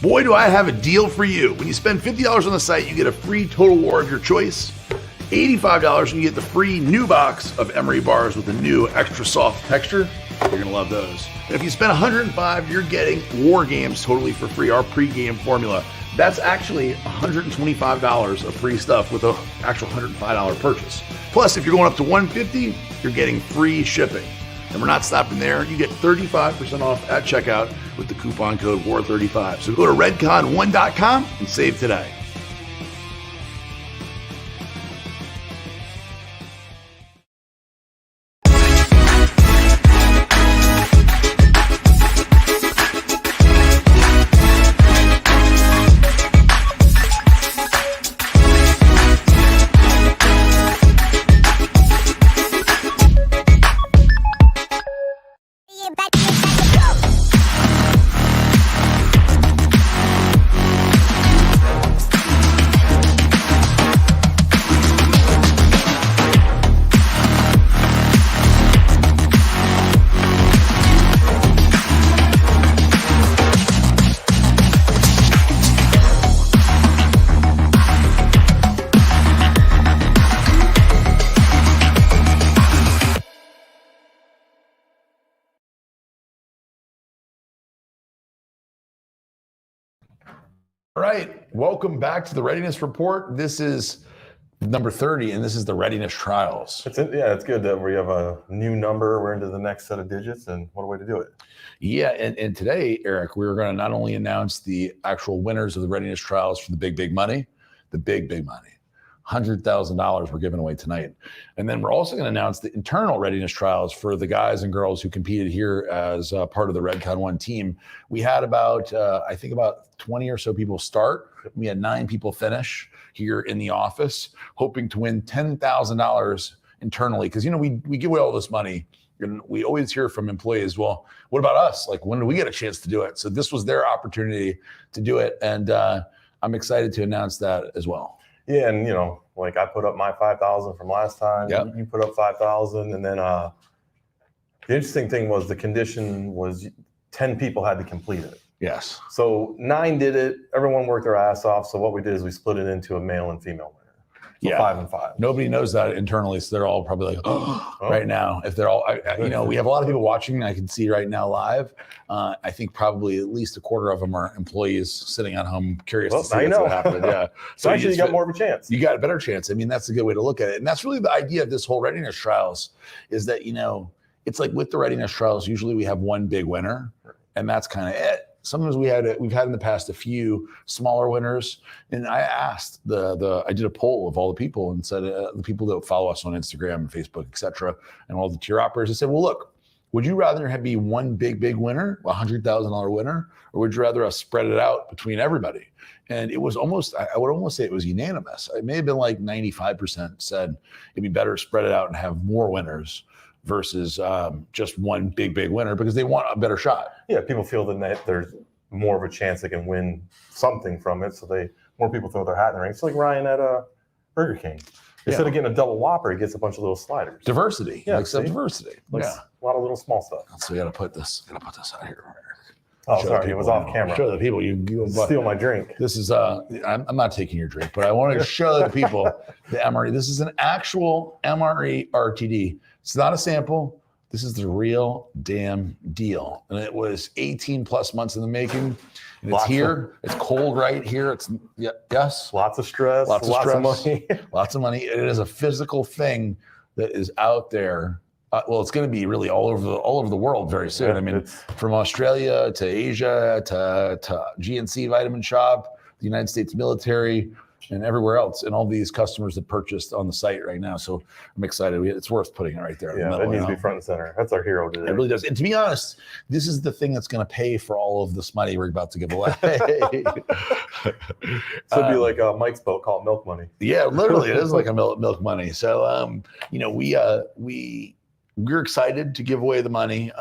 Boy, do I have a deal for you. When you spend $50 on the site, you get a free Total War of your choice. $85 and you get the free new box of Emery bars with a new extra soft texture. You're gonna love those. And if you spend $105, you're getting War Games totally for free, our pre-game formula. That's actually $125 of free stuff with an actual $105 purchase. Plus, if you're going up to $150, you're getting free shipping. And we're not stopping there. You get 35% off at checkout with the coupon code WAR35. So go to redcon1.com and save today. All right, welcome back to the Readiness Report. This is number 30, and this is the Readiness Trials. It's good that we have a new number. We're into the next set of digits, and what a way to do it. Yeah, and today, Eric, we're going to not only announce the actual winners of the Readiness Trials for the big money, $100,000 we're giving away tonight. And then we're also going to announce the internal Readiness Trials for the guys and girls who competed here as part of the Redcon 1 team. We had about, I think about 20 or so people start. We had 9 people finish here in the office, hoping to win $10,000 internally. Because, you know, we give away all this money. And we always hear from employees, well, what about us? Like, when do we get a chance to do it? So this was their opportunity to do it. And I'm excited to announce that as well. Yeah, and you know, like I put up my 5,000 from last time. Yep. You put up 5,000, and then the interesting thing was the condition was 10 people had to complete it. Yes. So 9 did it. Everyone worked their ass off. So what we did is we split it into a male and female winner. So 5 and 5. Nobody knows that internally, so they're all probably like, oh, right now. If they're all, you know, we have a lot of people watching. I can see right now live. I think probably at least a quarter of them are employees sitting at home, curious to see what happened. Yeah. So actually, you got more of a chance. You got a better chance. I mean, that's a good way to look at it, and that's really the idea of this whole Readiness Trials. Is that, you know, it's like with the Readiness Trials, usually we have one big winner, and that's kind of it. Sometimes we've had in the past a few smaller winners, and I asked I did a poll of all the people and said the people that follow us on Instagram and Facebook, etc., and all the tier operators. I said, well, look, would you rather be one big winner, a $100,000 winner, or would you rather us spread it out between everybody? And it was almost, I would almost say it was unanimous. It may have been like 95% said it'd be better to spread it out and have more winners versus just one big winner, because they want a better shot. Yeah, people feel that there's more of a chance they can win something from it, so more people throw their hat in the ring. It's like Ryan at Burger King. Instead of getting a double Whopper, he gets a bunch of little sliders. Diversity. Yeah, like diversity. Like a lot of little small stuff. So we gotta put this out here. Oh, sorry, it was off camera. Show the people you steal my drink. This is I'm not taking your drink, but I want to show the people the MRE. This is an actual MRE RTD. It's not a sample. This is the real damn deal. And it was 18 plus months in the making. And it's here. It's cold right here. It's yes. Lots of stress. Lots of money. Lots of money. It is a physical thing that is out there. Well, it's going to be really all over the world very soon. I mean, from Australia to Asia to GNC Vitamin Shop, the United States military, and everywhere else, and all these customers that purchased on the site right now. So I'm excited. It's worth putting it right there. Yeah, that needs to be front and center. That's our hero today. It really does. And to be honest, this is the thing that's going to pay for all of this money we're about to give away. So it'd be like Mike's boat called Milk Money. Yeah, literally, it is like a milk money. So, you know, we we're excited to give away the money.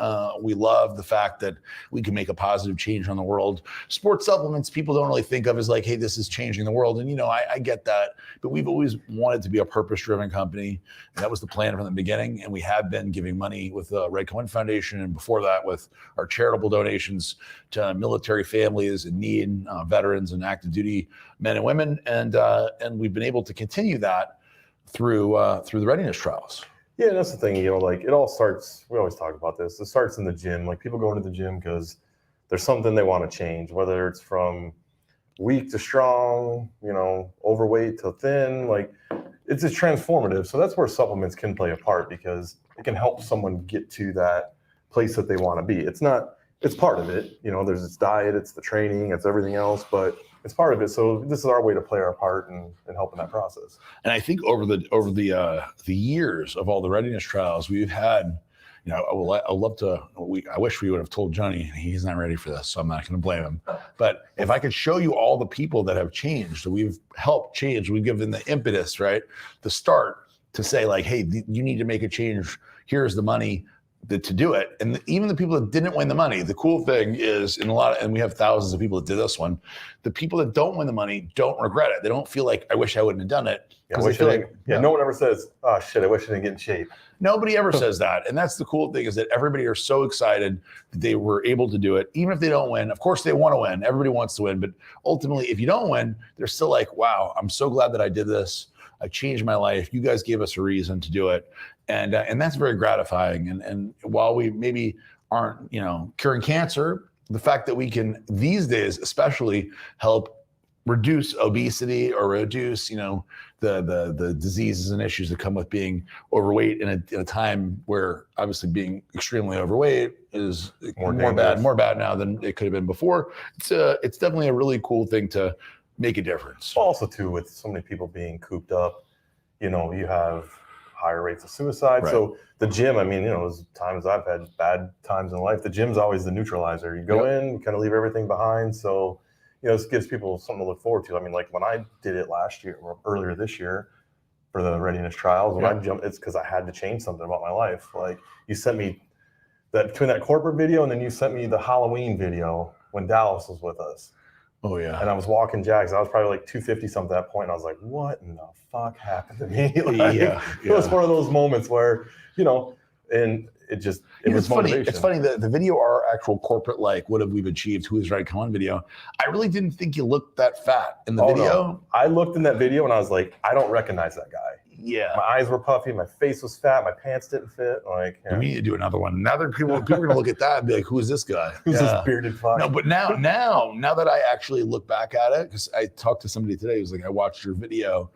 We love the fact that we can make a positive change on the world. Sports supplements, people don't really think of as like, hey, this is changing the world. And, I get that, but we've always wanted to be a purpose-driven company. And that was the plan from the beginning. And we have been giving money with the Red Cohen Foundation. And before that, with our charitable donations to military families in need, veterans and active duty men and women. And we've been able to continue that through the readiness trials. Yeah, that's the thing, like it all starts, we always talk about this, it starts in the gym. Like people go into the gym because there's something they want to change, whether it's from weak to strong, overweight to thin, like it's transformative. So that's where supplements can play a part because it can help someone get to that place that they want to be. It's part of it, there's its diet, it's the training, it's everything else, but it's part of it. So this is our way to play our part in helping that process. And I think over the years of all the readiness trials, we've had, I wish we would have told Johnny, he's not ready for this, so I'm not going to blame him. But if I could show you all the people that have changed, that we've helped change, we've given the impetus, right? The start to say like, hey, you need to make a change. Here's the money to do it. And even the people that didn't win the money, the cool thing is and we have thousands of people that did this one, the people that don't win the money don't regret it. They don't feel like, I wish I wouldn't have done it. No one ever says, oh shit, I wish I didn't get in shape. Nobody ever says that. And that's the cool thing, is that everybody are so excited that they were able to do it. Even if they don't win, of course they want to win. Everybody wants to win. But ultimately, if you don't win, they're still like, wow, I'm so glad that I did this. I changed my life. You guys gave us a reason to do it. And that's very gratifying. And while we maybe aren't, curing cancer, the fact that we can these days especially help reduce obesity or reduce, the diseases and issues that come with being overweight in a time where obviously being extremely overweight is more bad now than it could have been before. It's definitely a really cool thing to make a difference. Also too, with so many people being cooped up, you have higher rates of suicide. Right. So the gym, there's times I've had bad times in life. The gym's always the neutralizer. You go in, you kind of leave everything behind. So, this gives people something to look forward to. Like when I did it last year or earlier this year for the readiness trials, when I jumped, it's because I had to change something about my life. Like you sent me between that corporate video and then you sent me the Halloween video when Dallas was with us. Oh yeah. And I was walking Jags. I was probably like 250 something at that point. And I was like, what in the fuck happened to me? It was one of those moments where, and it was funny. It's funny that the video, our actual corporate, what have we achieved? Who is right? Come on video. I really didn't think you looked that fat in the video. No. I looked in that video and I was like, I don't recognize that guy. Yeah. My eyes were puffy. My face was fat. My pants didn't fit. We need to do another one. Now that people are going to look at that and be like, who is this guy? Who's this bearded fuck? No, but now that I actually look back at it, because I talked to somebody today who's like, I watched your video,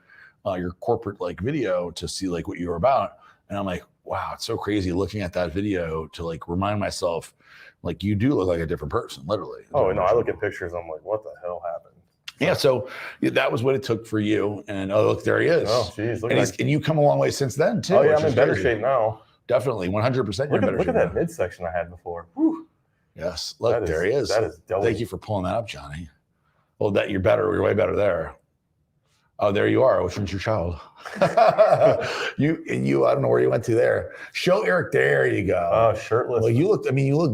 your corporate video to see what you were about. And I'm like, wow, it's so crazy looking at that video to remind myself, you do look like a different person, literally. Oh, no, I look at pictures. I'm like, what the hell happened? Yeah, so that was what it took for you. And look, there he is. Oh, geez. And you've come a long way since then, too. Oh, yeah, I'm in better shape now. Definitely, 100% you're in better shape. Look at that midsection I had before. Whew. Yes, look, there he is. That is dope. Thank you for pulling that up, Johnny. Well, you're way better there. Oh, there you are. Which one's your child? you, I don't know where you went to there. Show Eric, there you go. Oh, shirtless. Well, you look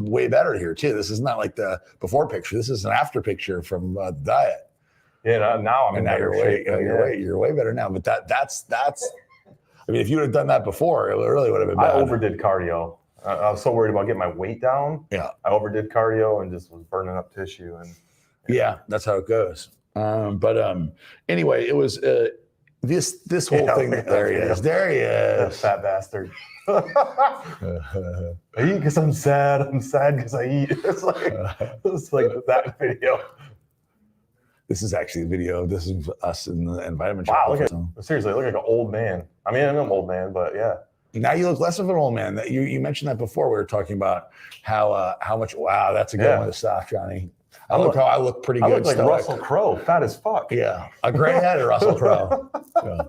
way better here, too. This is not like the before picture. This is an after picture from the diet. Yeah, now I'm in better shape. You're way better now. But that's. If you would have done that before, it really would have been bad. I overdid cardio. I was so worried about getting my weight down. Yeah, I overdid cardio and just was burning up tissue. And yeah, that's how it goes. Anyway, it was this whole thing. There he is. There he is. That fat bastard. I eat because I'm sad. I'm sad because I eat. It's like that video. This is actually the video. This is us in the vitamin shop. Wow, seriously, I look like an old man. I'm an old man, but yeah. Now you look less of an old man. You mentioned that before. We were talking about how much. Wow, that's a good one to stop, Johnny. I look pretty good. I look like Russell Crowe, fat as fuck. Yeah, a gray-headed Russell Crowe. Yeah.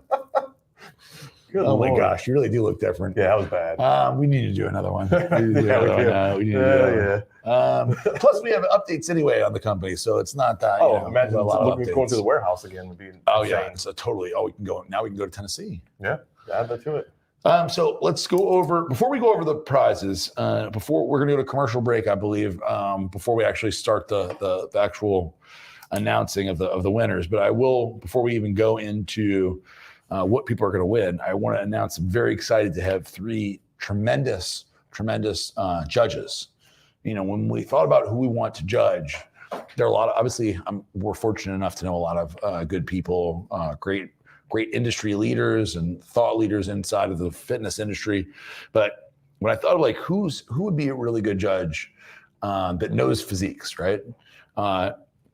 Oh my gosh, you really do look different. Yeah, that was bad. We need to do another one. Plus, we have updates anyway on the company, so it's not that. Imagine a lot of going to the warehouse again would be. Oh insane. Yeah, so totally. We can go now. We can go to Tennessee. Yeah, add that to it. So let's go over, before we go over the prizes, before we're going to go to commercial break, I believe, before we actually start the actual announcing of the winners. But I will, before we even go into what people are going to win, I want to announce I'm very excited to have 3 tremendous judges. You know, when we thought about who we want to judge, there are a lot of, obviously, we're fortunate enough to know a lot of good people, great industry leaders and thought leaders inside of the fitness industry. But when I thought of like who would be a really good judge that knows physiques, right?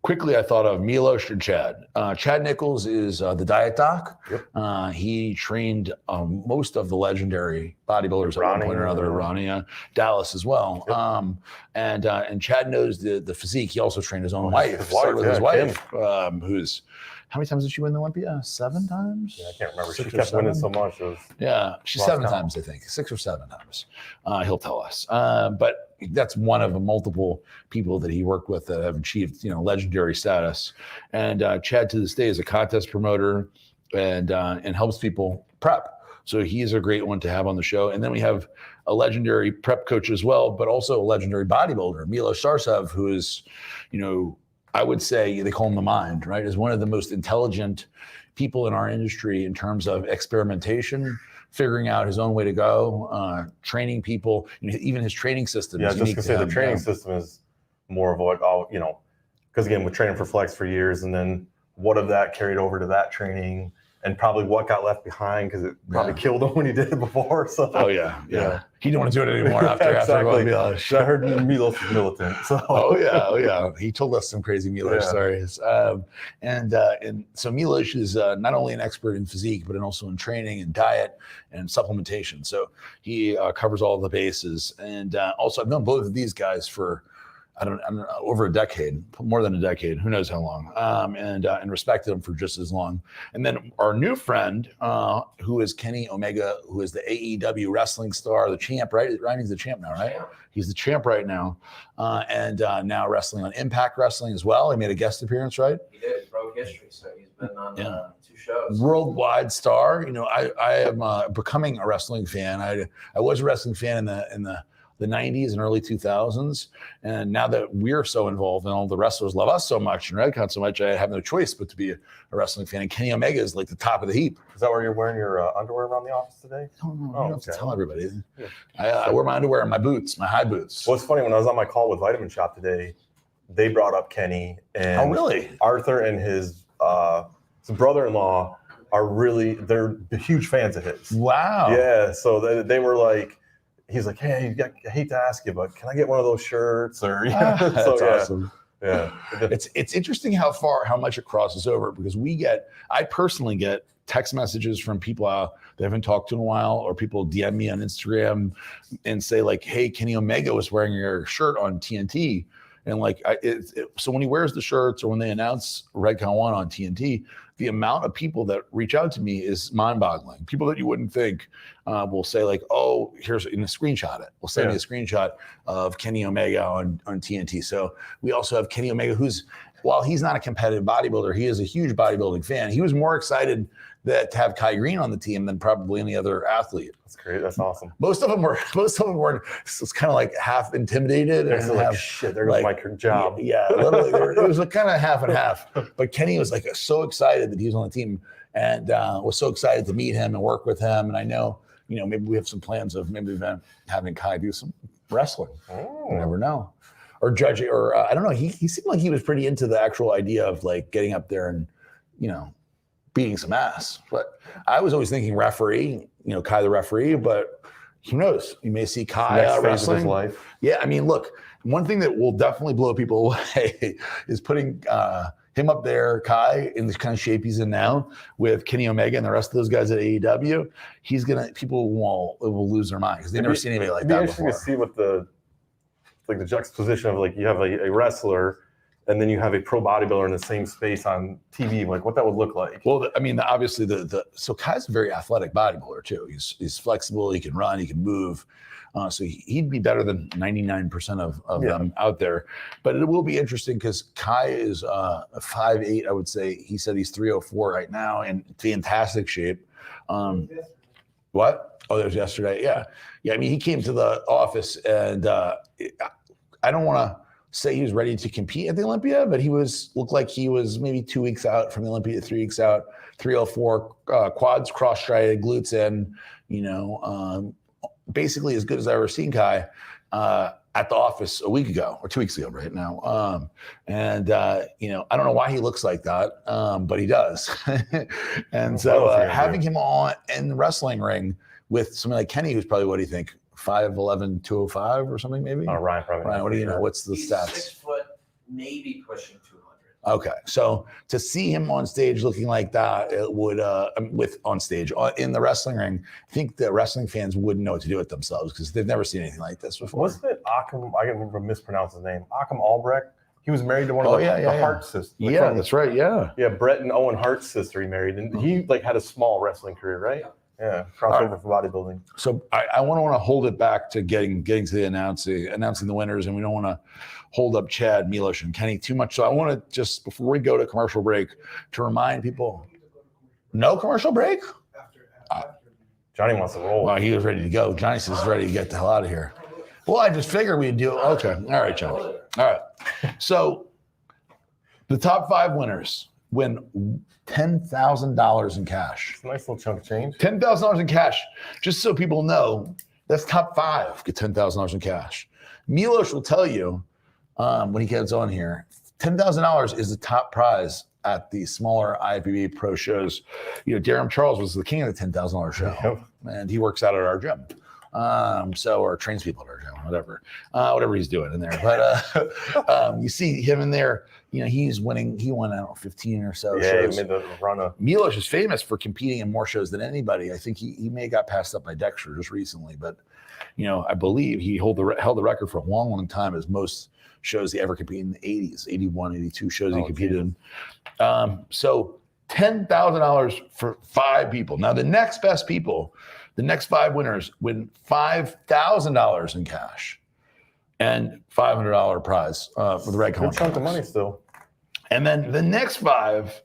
Quickly, I thought of MILOS or Chad. Chad NICHOLLS is the diet doc. Yep. He trained most of the legendary bodybuilders at one point or another, Ronnie, Dallas as well. Yep. And Chad knows the physique. He also trained his own wife. Started with his wife, who's, how many times did she win the Olympia? 7 times? Yeah, I can't remember. 6 She or kept 7? winning so much. She's 7 times, I think. 6 or 7 times. He'll tell us. But that's one of the multiple people that he worked with that have achieved, legendary status. And Chad to this day is a contest promoter and helps people prep. So he's a great one to have on the show. And then we have a legendary prep coach as well, but also a legendary bodybuilder, MILOS SARCEV, who is, I would say they call him the mind, right? Is one of the most intelligent people in our industry in terms of experimentation, figuring out his own way to go, training people, even his training system. Yeah, just to say the training system is more of like, because again, with training for flex for years, and then what of that carried over to that training, and probably what got left behind because it probably killed him when he did it before. So yeah. He didn't want to do it anymore after exactly. After I heard MILOS was militant. So oh yeah. He told us some crazy MILOS stories. And so MILOS is not only an expert in physique, but also in training and diet and supplementation. So he covers all the bases. And also I've known both of these guys for I don't know, over a decade, more than a decade, who knows how long, and respected him for just as long. And then our new friend, who is Kenny Omega, who is the AEW wrestling star, the champ, right? Ryan's the champ now, right? He's the champ right now, and now wrestling on Impact Wrestling as well. He made a guest appearance, right? He did. He broke history, so he's been on 2 shows. Worldwide star. I am becoming a wrestling fan. I was a wrestling fan in the 90s and early 2000s. And now that we're so involved and all the wrestlers love us so much and Redcon so much, I have no choice but to be a wrestling fan. And Kenny Omega is like the top of the heap. Is that where you're wearing your underwear around the office today? No, you don't have to tell everybody. Yeah. I wear my underwear and my boots, my high boots. Well, it's funny, when I was on my call with Vitamin Shop today, they brought up Kenny. And oh, really? Arthur and his brother-in-law they're huge fans of his. Wow. Yeah, so they were like, he's like, hey, I hate to ask you, but can I get one of those shirts? Or that's awesome. Yeah. It's interesting how much it crosses over, because I personally get text messages from people that I haven't talked to in a while, or people DM me on Instagram and say like, hey, Kenny Omega was wearing your shirt on TNT. And like, so when he wears the shirts or when they announce Redcon 1 on TNT, the amount of people that reach out to me is mind-boggling. People that you wouldn't think will say like, oh, here's a screenshot it. We'll send me a screenshot of Kenny Omega on TNT. So we also have Kenny Omega, who's, while he's not a competitive bodybuilder, he is a huge bodybuilding fan. He was more excited to have Kai Green on the team than probably any other athlete. That's great. That's awesome. Most of them were. It's kind of like half intimidated and like, shit, they're gonna my job. Yeah, literally, it was kind of half and half. But Kenny was like so excited that he was on the team, and was so excited to meet him and work with him. And I know, maybe we have some plans of maybe having Kai do some wrestling. Oh. You never know, or judging, or I don't know. He seemed like he was pretty into the actual idea of like getting up there and beating some ass. But I was always thinking referee, Kai the referee, but who knows? You may see Kai next phase wrestling. Of his life. Yeah, I mean, look, one thing that will definitely blow people away is putting him up there, Kai, in the kind of shape he's in now, with Kenny Omega and the rest of those guys at AEW. People will lose their mind because they've never seen anybody like that before. It'd be interesting to see what the juxtaposition of, like, you have a wrestler and then you have a pro bodybuilder in the same space on TV, like what that would look like. Well, I mean, obviously so Kai's a very athletic bodybuilder too. He's flexible, he can run, he can move. So he'd be better than 99% of them out there. But it will be interesting because Kai is 5'8", I would say. He said he's 304 right now in fantastic shape. What? Oh, that was yesterday. Yeah. Yeah. I mean, he came to the office and I don't want to say he was ready to compete at the Olympia, but looked like he was maybe 2 weeks out from the Olympia, 3 weeks out, 304 quads cross-striated, glutes in, basically as good as I ever seen Kai at the office a week ago or 2 weeks ago right now. I don't know why he looks like that, but he does. And so having him on in the wrestling ring with somebody like Kenny, who's probably, what do you think, 5'11", 205 or something maybe? Ryan probably. Ryan, what do you know? What's the He's stats? 6 foot, maybe pushing 200. Okay, so to see him on stage looking like that, it would in the wrestling ring, I think the wrestling fans wouldn't know what to do with themselves because they've never seen anything like this before. Wasn't it Achim? I can mispronounce his name. Achim Albrecht. He was married to one of the Hart sisters. Yeah, that's right. Yeah. Yeah, Brett and Owen Hart's sister he married, and he had a small wrestling career, right? Yeah, crossover for bodybuilding. So I want to hold it back to getting to the announcing the winners, and we don't want to hold up Chad, Milos, and Kenny too much. So I want to just, before we go to commercial break, to remind people, no commercial break? Johnny wants to roll. Well, he was ready to go. Johnny says he's ready to get the hell out of here. Well, I just figured we'd do it. Okay. All right, Johnny. All right. So the top 5 winners win $10,000 in cash. It's a nice little chunk of change. $10,000 in cash. Just so people know, that's top 5 get $10,000 in cash. Milos will tell you when he gets on here, $10,000 is the top prize at the smaller IFBB pro shows. Darren Charles was the king of the $10,000 show, and he works out at our gym. Or trains people at our gym, whatever he's doing in there. But you see him in there, he's winning. He won, I don't know, 15 or so shows. He made the run up. Milos is famous for competing in more shows than anybody. I think he may have got passed up by Dexter just recently, but I believe he held the record for a long, long time as most shows he ever competed in the 80s, 81, 82 shows he competed in. So $10,000 for 5 people. Now the next best people, the next 5 winners win $5,000 in cash and $500 prize for the red Good chunk of money still. And then the next 5,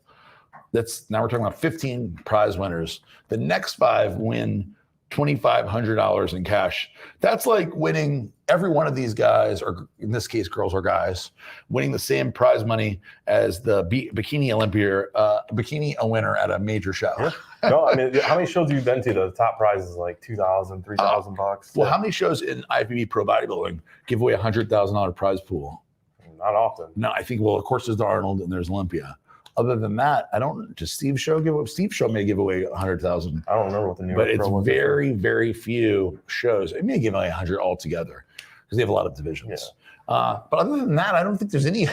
now we're talking about 15 prize winners. The next 5 win $2,500 in cash. That's like winning, every one of these guys, or in this case, girls or guys, winning the same prize money as the bikini winner at a major show. Yeah. No, I mean, how many shows have you been to? The top prize is like $2,000, $3,000. Well, how many shows in IFBB Pro Bodybuilding give away $100,000 prize pool? Not often. No, I think, of course, there's the Arnold and there's Olympia. Other than that, does Steve's show give away? Steve's show may give away 100,000. I don't remember what the New York but it's Pro was. very, very few shows. It may give away 100 altogether because they have a lot of divisions. Yeah. But other than that, I don't think there's any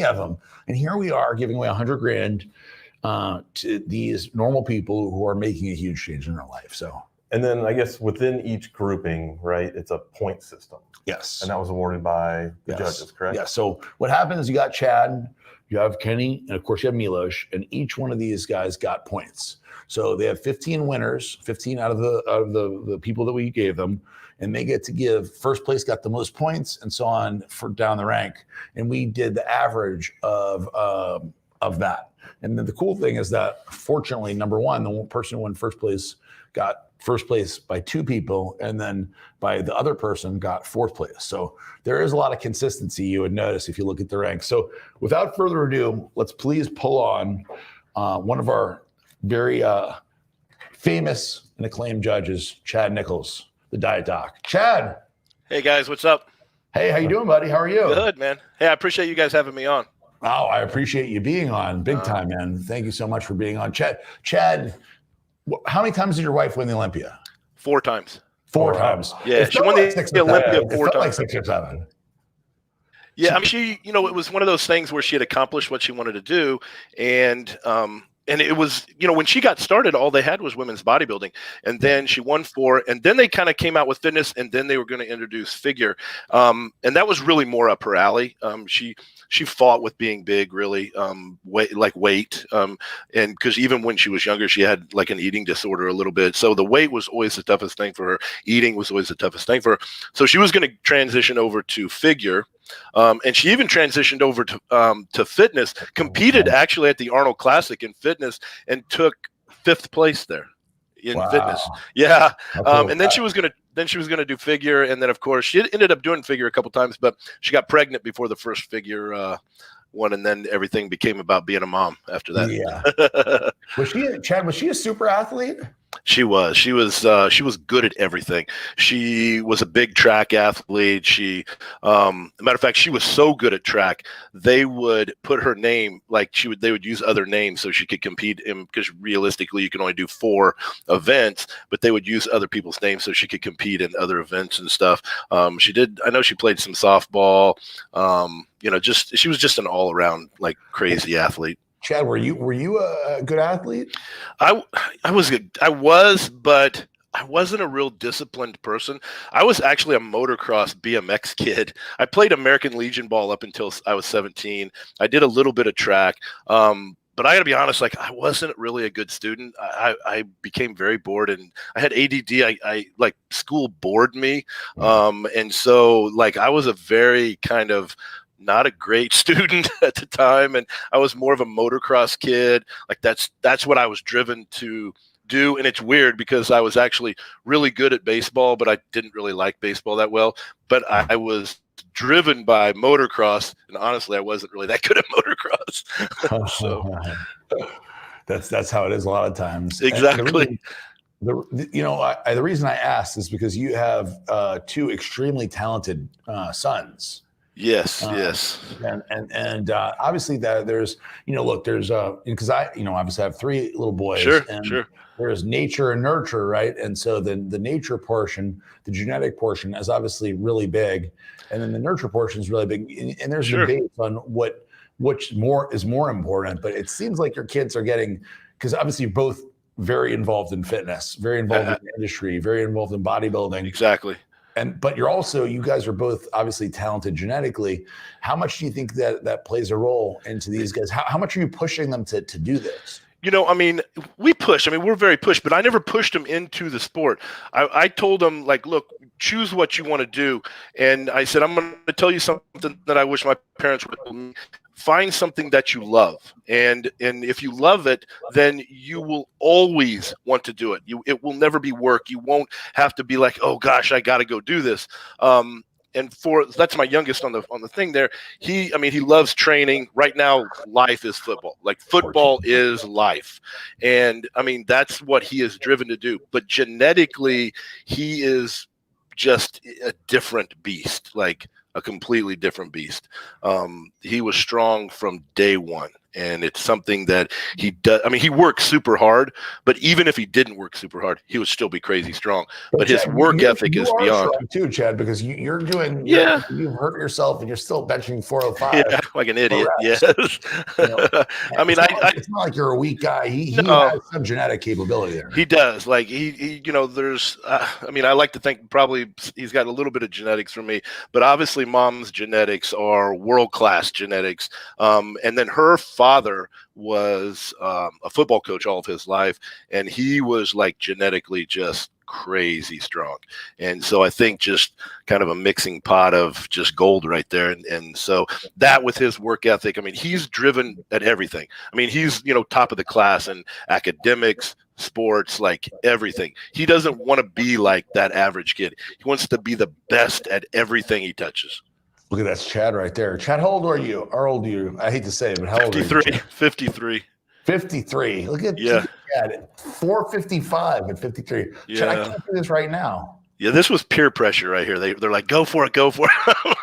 of them. And here we are giving away $100,000 to these normal people who are making a huge change in their life. So, and then I guess within each grouping, right, it's a point system. Yes. And that was awarded by the judges, correct? Yeah. So what happens is you got Chad, you have Kenny, and of course you have Milos, and each one of these guys got points. So they have 15 winners, 15 out of the people that we gave them, and they get to give, first place got the most points and so on for down the rank. And we did the average of that. And then the cool thing is that, fortunately, number one, the one person who won first place got first place by 2 people, and then by the other person got 4th place. So there is a lot of consistency you would notice if you look at the ranks. So without further ado, let's please pull on one of our very famous and acclaimed judges, Chad Nichols, the Diet Doc. Chad. Hey guys, what's up? Hey, how you doing, buddy? How are you? Good, man. Hey, I appreciate you guys having me on. Oh, I appreciate you being on big time, man. Thank you so much for being on. Chad, how many times did your wife win the Olympia? 4 times. 4 times. Yeah, she won the Olympia 4 times. Like 6 or 7. Yeah, I mean, it was one of those things where she had accomplished what she wanted to do, and it was, when she got started, all they had was women's bodybuilding, and then she won 4, and then they kind of came out with fitness, and then they were going to introduce figure, and that was really more up her alley. She fought with being big, really, weight, and because even when she was younger, she had like an eating disorder a little bit, so the weight was always the toughest thing for her. Eating was always the toughest thing for her, so she was going to transition over to figure. And she even transitioned over to fitness, competed actually at the Arnold Classic in fitness, and took 5th place there. in Wow. fitness. Yeah. How cool. And then she was gonna do figure, and then of course she ended up doing figure a couple times, but she got pregnant before the first figure one, and then everything became about being a mom after that. Yeah. Chad, was she a super athlete? She was good at everything. She was a big track athlete. Matter of fact, she was so good at track, they would put her name, like they would use other names so she could compete in, because realistically you can only do 4 events, but they would use other people's names so she could compete in other events and stuff. I know she played some softball. She was just an all around like crazy athlete. Chad, were you a good athlete? I was, but I wasn't a real disciplined person. I was actually a motocross BMX kid. I played American Legion ball up until I was 17. I did a little bit of track. But I got to be honest, like I wasn't really a good student. I became very bored, and I had ADD. I like school bored me. And so like I was a very kind of not a great student at the time, and I was more of a motocross kid. Like that's what I was driven to do. And it's weird because I was actually really good at baseball, but I didn't really like baseball that well. But I was driven by motocross, and honestly, I wasn't really that good at motocross. So that's how it is a lot of times. Exactly. The reason I asked is because you have 2 extremely talented sons. Yes. And obviously that there's because I obviously have 3 little boys. Sure. There's nature and nurture, right? And so the nature portion, the genetic portion, is obviously really big, and then the nurture portion is really big. And there's debates on which is more important. But it seems like your kids are getting, because obviously you're both very involved in fitness, very involved in the industry, very involved in bodybuilding. Exactly. But you guys are both obviously talented genetically. How much do you think that plays a role into these guys? How much are you pushing them to do this? We push. We're very pushed, but I never pushed them into the sport. I told them, like, look, choose what you want to do. And I said, I'm going to tell you something that I wish my parents would have told me. Find something that you love. And if you love it, then you will always want to do it. It will never be work. You won't have to be like, oh gosh, I got to go do this. And that's my youngest on the thing there. He loves training. Right now, life is football. Like football is life. And that's what he is driven to do. But genetically, he is just a different beast, like a completely different beast. He was strong from day one. And it's something that he does. He works super hard, but even if he didn't work super hard, he would still be crazy strong. But his work ethic is beyond. Too, Chad, because you've hurt yourself and you're still benching 405. Yeah, like an idiot. Yes. It's not like you're a weak guy. He has some genetic capability there. He does. Like there's. I like to think probably he's got a little bit of genetics from me, but obviously mom's genetics are world-class genetics. And then her father was a football coach all of his life, and he was like genetically just crazy strong. And so I think just kind of a mixing pot of just gold right there. And so that with his work ethic, he's driven at everything. He's top of the class in academics, sports, like everything. He doesn't want to be like that average kid. He wants to be the best at everything he touches. Look at that, Chad right there. Chad, how old are you? How old are you? I hate to say it, but how old are you? 53. 53. Look at Chad, 455 at 53. Yeah. Chad, I can't do this right now. Yeah, this was peer pressure right here. They're like, go for it. I'm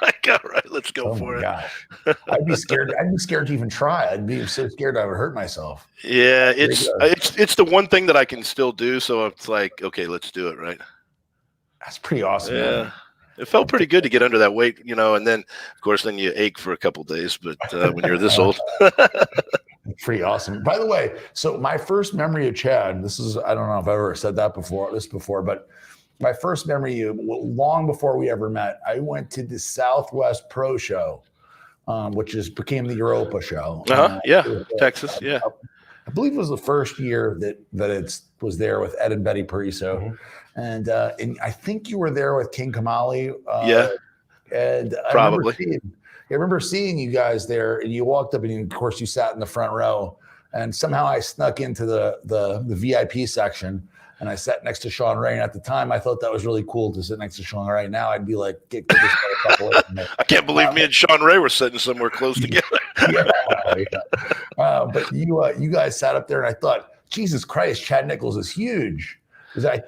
like, all right, let's go for it. Gosh. I'd be scared. I'd be scared to even try. I'd be so scared I would hurt myself. Yeah, it's the one thing that I can still do. So it's like, okay, let's do it, right? That's pretty awesome. Yeah. Man. It felt pretty good to get under that weight, and then, of course, then you ache for a couple of days. But when you're this old, pretty awesome. By the way, so my first memory of Chad, I don't know if I've ever said that before, but my first memory, long before we ever met, I went to the Southwest Pro Show, which became the Europa Show. Texas, yeah. I believe it was the first year that it was there with Ed and Betty Pariso. Mm-hmm. And I think you were there with King Kamali. And probably. I remember seeing you guys there, and you walked up, and of course you sat in the front row. And somehow I snuck into the VIP section, and I sat next to Sean Ray. And at the time, I thought that was really cool to sit next to Sean Ray. Now I'd be like, get this motherfucker away from me. I can't believe me and Sean Ray were sitting somewhere close together. But you guys sat up there, and I thought, Jesus Christ, Chad Nichols is huge. Because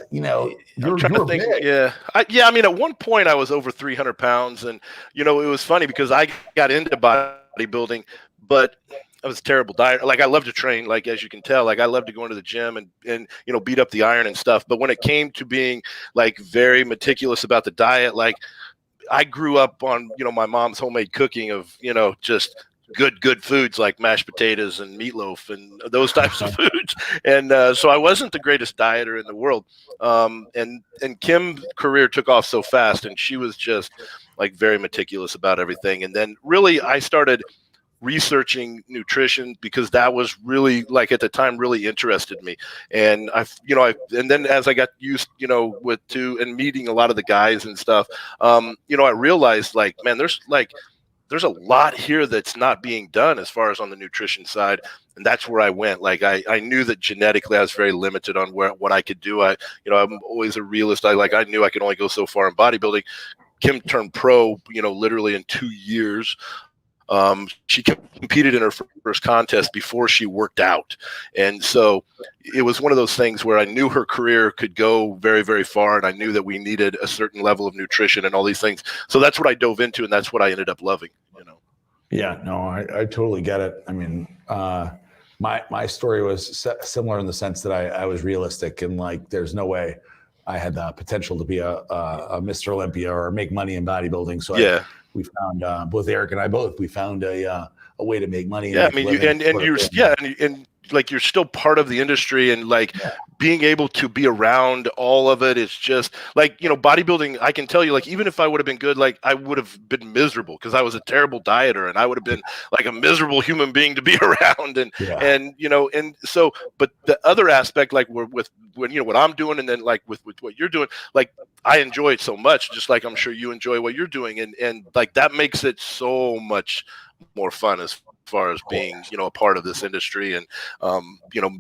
you're big. Yeah. I mean, at one point I was over 300 pounds, and it was funny because I got into bodybuilding, but I was a terrible diet. Like, I love to train, like, as you can tell, like, I love to go into the gym and beat up the iron and stuff. But when it came to being like very meticulous about the diet, like, I grew up on, my mom's homemade cooking of, just good foods like mashed potatoes and meatloaf and those types of foods. And so I wasn't the greatest dieter in the world. And Kim's career took off so fast, and she was just like very meticulous about everything. And then really I started researching nutrition because that was really, like, at the time, really interested me. And and then as I got used, and meeting a lot of the guys and stuff, I realized, like, man, there's a lot here that's not being done as far as on the nutrition side. And that's where I went. Like, I knew that genetically I was very limited on what I could do. I'm always a realist. I knew I could only go so far in bodybuilding. Kim turned pro, literally in 2 years. She competed in her first contest before she worked out. And so it was one of those things where I knew her career could go very, very far. And I knew that we needed a certain level of nutrition and all these things. So that's what I dove into, and that's what I ended up loving, Yeah, no, I totally get it. I mean, my story was similar in the sense that I was realistic, and, like, there's no way I had the potential to be a Mr. Olympia or make money in bodybuilding. So yeah. We found, both Eric and I we found a way to make money. Yeah, I mean, you're still part of the industry, and being able to be around all of it is just like, bodybuilding. I can tell you, like, even if I would have been good, like, I would have been miserable because I was a terrible dieter, and I would have been like a miserable human being to be around. And so, but the other aspect, like, with what I'm doing, and then like with what you're doing, like, I enjoy it so much, just like I'm sure you enjoy what you're doing, and like that makes it so much more fun as far as being a part of this industry, and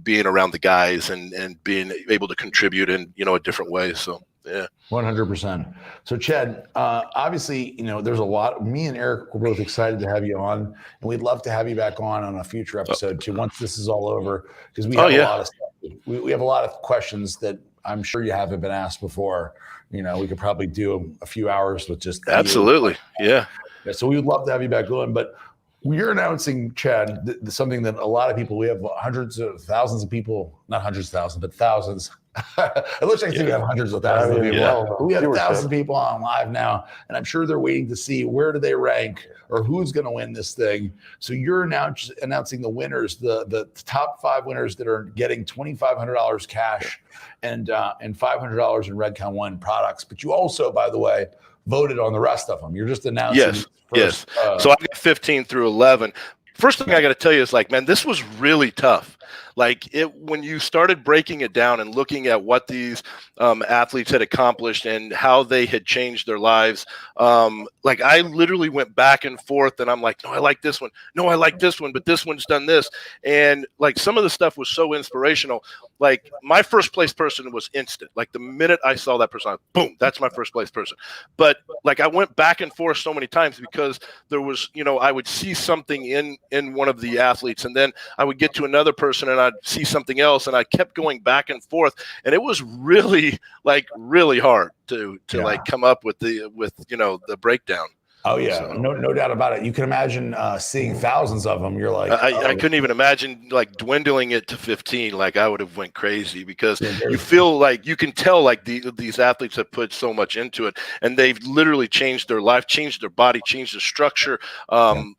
being around the guys and being able to contribute in a different way. So yeah, 100%. So Chad, obviously, there's a lot. Me and Eric were both excited to have you on, and we'd love to have you back on a future episode too, once this is all over, because we have a lot of stuff. We have a lot of questions that I'm sure you haven't been asked before. We could probably do a few hours with just absolutely, yeah. So we would love to have you back on, but we're announcing, Chad, something that a lot of people, we have hundreds of thousands of people, not hundreds of thousands, but thousands. It looks like we have hundreds of thousands of people. Yeah. We have thousands of people on live now, and I'm sure they're waiting to see where do they rank or who's going to win this thing. So you're now announcing the winners, the top 5 winners that are getting $2,500 cash and $500 in Redcon One products. But you also, by the way, voted on the rest of them. You're just announcing. Yes. So I got 15 through 11. First thing I got to tell you is, like, man, this was really tough. Like, when you started breaking it down and looking at what these athletes had accomplished and how they had changed their lives, like, I literally went back and forth, and I'm like, no, I like this one. No, I like this one, but this one's done this. And like, some of the stuff was so inspirational. Like, my first place person was instant. Like, the minute I saw that person, boom, that's my first place person. But like, I went back and forth so many times because there was, I would see something in one of the athletes, and then I would get to another person and I'd see something else, and I kept going back and forth, and it was really hard to like come up with the breakdown. Oh yeah, so, no doubt about it. You can imagine seeing thousands of them. You're like, I couldn't even imagine like dwindling it to 15. Like, I would have went crazy because you feel like you can tell like these athletes have put so much into it, and they've literally changed their life, changed their body, changed their structure.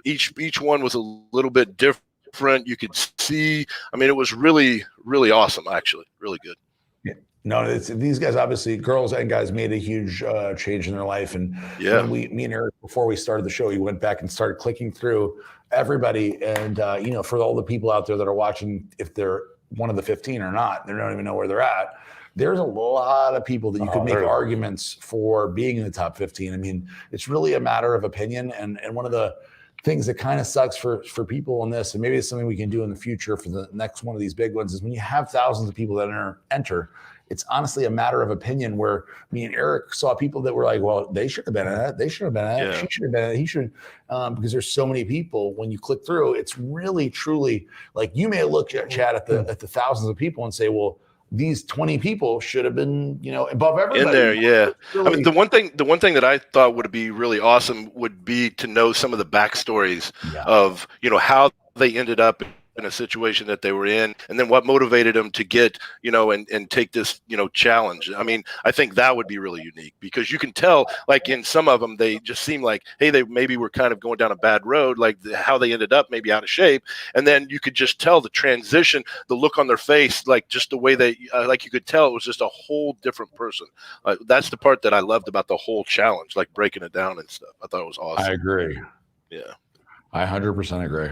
Each one was a little bit different. You could see. I mean, it was really, really awesome. Actually, really good. No, these guys, obviously, girls and guys, made a huge change in their life. And me and Eric, before we started the show, we went back and started clicking through everybody. And, for all the people out there that are watching, if they're one of the 15 or not, they don't even know where they're at. There's a lot of people that you could make arguments for being in the top 15. I mean, it's really a matter of opinion. And one of the things that kind of sucks for people in this, and maybe it's something we can do in the future for the next one of these big ones, is when you have thousands of people that enter, it's honestly a matter of opinion, where me and Eric saw people that were like, well, they should have been in it. They should have been in it. Yeah. She should have been in it. He should, because there's so many people. When you click through, it's really, truly, like, you may look at Chad at the thousands of people and say, well, these 20 people should have been, above everybody. In there, yeah. Really, I mean, the one thing that I thought would be really awesome would be to know some of the backstories of, how they ended up in a situation that they were in, and then what motivated them to get, and take this, challenge. I mean, I think that would be really unique, because you can tell, like, in some of them, they just seem like, hey, they maybe were kind of going down a bad road, like how they ended up maybe out of shape. And then you could just tell the transition, the look on their face, like just the way they, like, you could tell it was just a whole different person. That's the part that I loved about the whole challenge, like breaking it down and stuff. I thought it was awesome. I agree. Yeah. I 100% agree.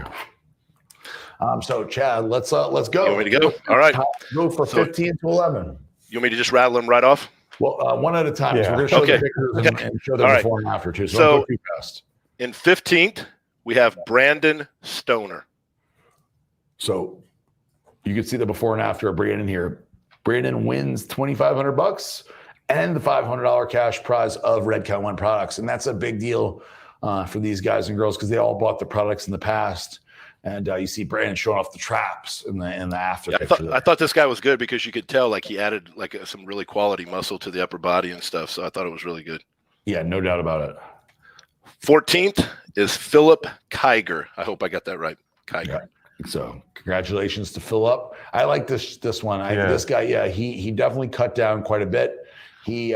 So Chad, let's go. You want me to go? All right. Go for 15 to 11. You want me to just rattle them right off? Well, one at a time. Yeah. So we're going to show Okay. the pictures and show them All right. before and after too. So, So- don't go too fast. In 15th, we have Brandon Stoner. So you can see the before and after of Brandon here. Brandon wins $2,500 and the $500 cash prize of Red Cow One products, and that's a big deal for these guys and girls, because they all bought the products in the past. And you see Brandon showing off the traps in the after Yeah, picture. I thought this guy was good, because you could tell, like, he added like some really quality muscle to the upper body and stuff. So I thought it was really good. Yeah, no doubt about it. 14th is Philip Kiger. I hope I got that right. Kiger. Yeah. So congratulations to Philip. I like this one. This guy, he definitely cut down quite a bit. He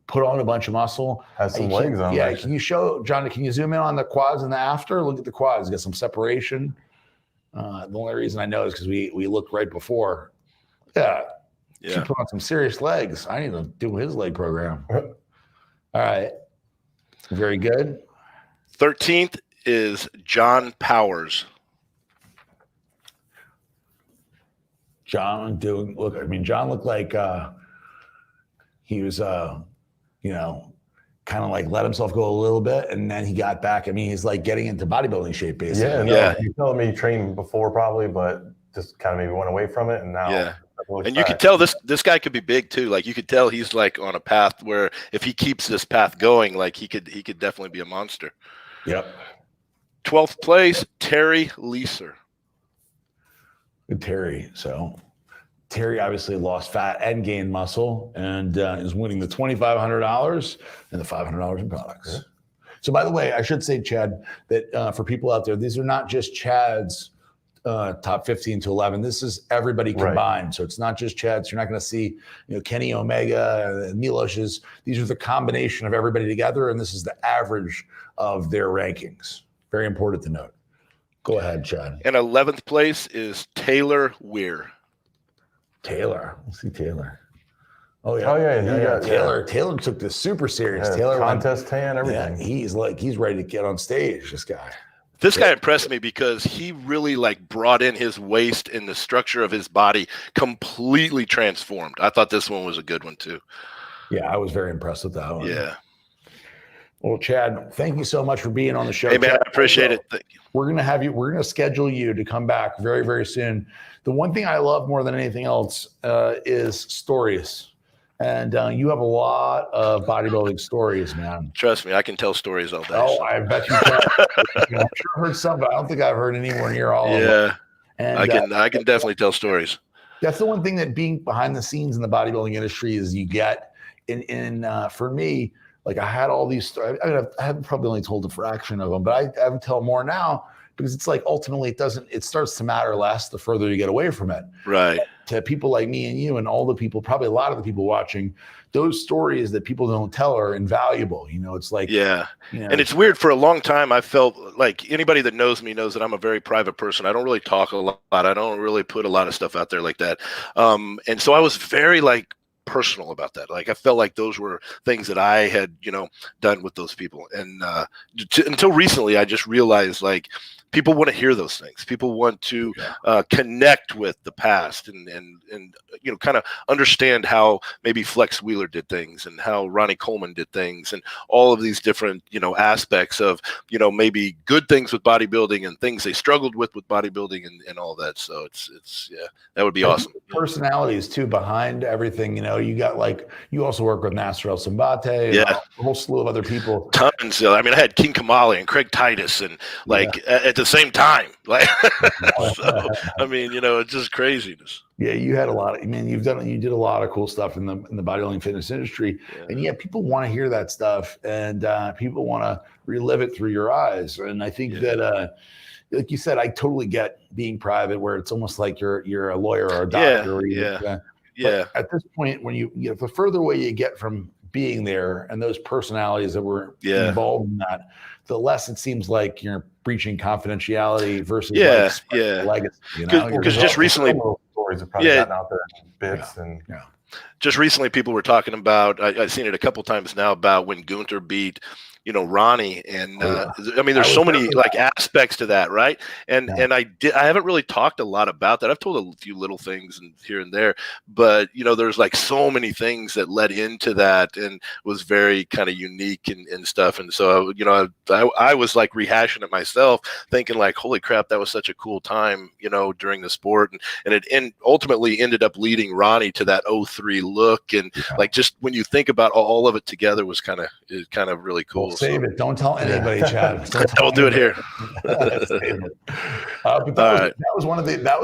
put on a bunch of muscle. Has some legs on. Yeah, can you show, John, can you zoom in on the quads and the after? Look at the quads. Got some separation. The only reason I know is because we looked right before. Yeah. He put on some serious legs. I need to do his leg program. All right. Very good. 13th is John Powers. John John looked like he was kind of like let himself go a little bit, and then he got back. I mean, he's like getting into bodybuilding shape, basically. Yeah. You telling me he trained before probably, but just kind of maybe went away from it, and now. Yeah. And you could tell this guy could be big too. Like, you could tell he's like on a path where if he keeps this path going, like he could definitely be a monster. Yep. 12th place, Terry Leeser. Good Terry. So Terry obviously lost fat and gained muscle, and is winning the $2,500 and the $500 in products. Yeah. So, by the way, I should say, Chad, that for people out there, these are not just Chad's top 15 to 11. This is everybody combined. Right. So it's not just Chad's. You're not going to see, Kenny Omega, Milos's. These are the combination of everybody together, and this is the average of their rankings. Very important to note. Go ahead, Chad. And 11th place is Taylor Weir. Taylor. Let's see Taylor. Oh yeah. Taylor took this super serious. Yeah, Taylor contest tan, everything. Yeah, he's ready to get on stage. This guy. This guy impressed me because he really brought in his waist and the structure of his body completely transformed. I thought this one was a good one too. Yeah, I was very impressed with that one. Yeah. Well, Chad, thank you so much for being on the show. Hey man, Chad, I appreciate it. Thank you. We're going to schedule you to come back very, very soon. The one thing I love more than anything else is stories. And you have a lot of bodybuilding stories, man. Trust me, I can tell stories all day. Oh, I bet you can. I'm sure I heard some, but I don't think I've heard anywhere near all of them. Yeah, and I can definitely tell stories. That's the one thing that being behind the scenes in the bodybuilding industry is you get for me, like I had all these stories. I mean, I haven't probably only told a fraction of them, but I would tell more now because it's like ultimately it starts to matter less the further you get away from it. Right. To people like me and you and all the people, probably a lot of the people watching, those stories that people don't tell are invaluable. It's like, yeah. And it's weird. For a long time, I felt like anybody that knows me knows that I'm a very private person. I don't really talk a lot. I don't really put a lot of stuff out there like that. And so I was very personal about that. I felt like those were things that I had, done with those people. And until recently, I just realized people want to hear those things. People want to connect with the past and kind of understand how maybe Flex Wheeler did things and how Ronnie Coleman did things and all of these different aspects of maybe good things with bodybuilding and things they struggled with bodybuilding and all that. So it's that would be awesome. Personalities too behind everything. You got you also work with Nasser El Sambate, and a whole slew of other people. Tons. I mean, I had King Kamali and Craig Titus and at the same time. So, I mean, it's just craziness. Yeah, you had a lot of. I mean, you did a lot of cool stuff in the bodybuilding fitness industry, and people want to hear that stuff, and people want to relive it through your eyes. And I think that, like you said, I totally get being private, where it's almost like you're a lawyer or a doctor. But at this point, when the further away you get from being there and those personalities that were involved in that, the less it seems like you're breaching confidentiality versus legacy. Because just recently, stories have probably gotten out there in bits just recently people were talking about. I've seen it a couple times now about when Gunther beat Ronnie, and I mean, there's so many aspects to that, right? And I haven't really talked a lot about that. I've told a few little things and here and there, but there's so many things that led into that and was very kind of unique and stuff. And so I was rehashing it myself, thinking holy crap, that was such a cool time, during the sport, and it ultimately ended up leading Ronnie to that 03 look, and just when you think about all of it together was kind of really cool. Save it. Don't tell anybody, Chad. We'll do it here. But that was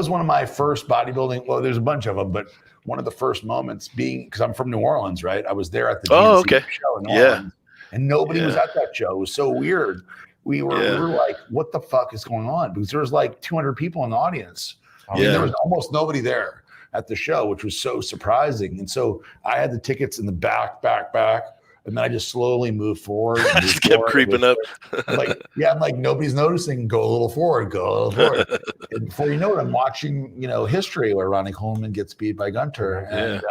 one of my first bodybuilding. Well, there's a bunch of them, but one of the first moments being, because I'm from New Orleans, right? I was there at the GNC show in New Orleans, and nobody was at that show. It was so weird. We were like, what the fuck is going on? Because there was 200 people in the audience. There was almost nobody there at the show, which was so surprising. And so I had the tickets in the back. And then I just slowly moved forward. I just kept creeping up. I'm like, nobody's noticing. Go a little forward. And before you know it, I'm watching, history where Ronnie Coleman gets beat by Gunther. And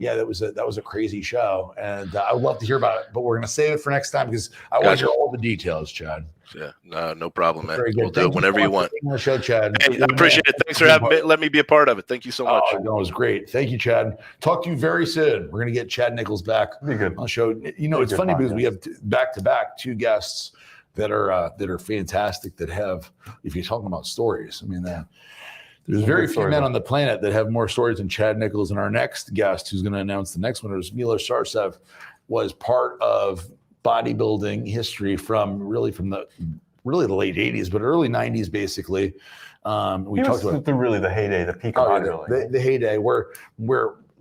that was a crazy show. And I would love to hear about it, but we're going to save it for next time because I want to hear all the details, Chad. Yeah, no problem, man. Very good. We'll do it whenever you want. On the show, Chad. Hey, I appreciate it. Thanks for letting me be a part of it. Thank you so much. It was great. Thank you, Chad. Talk to you very soon. We're going to get Chad Nichols back on the show. It's funny because we have back-to-back two guests that are fantastic that have, if you're talking about stories, I mean, there's very few men on the planet that have more stories than Chad Nichols. And our next guest, who's going to announce the next one, is MILOS SARCEV, was part of bodybuilding history from the late 80s, but early 90s, basically. We talked about the heyday, the peak of bodybuilding. The heyday where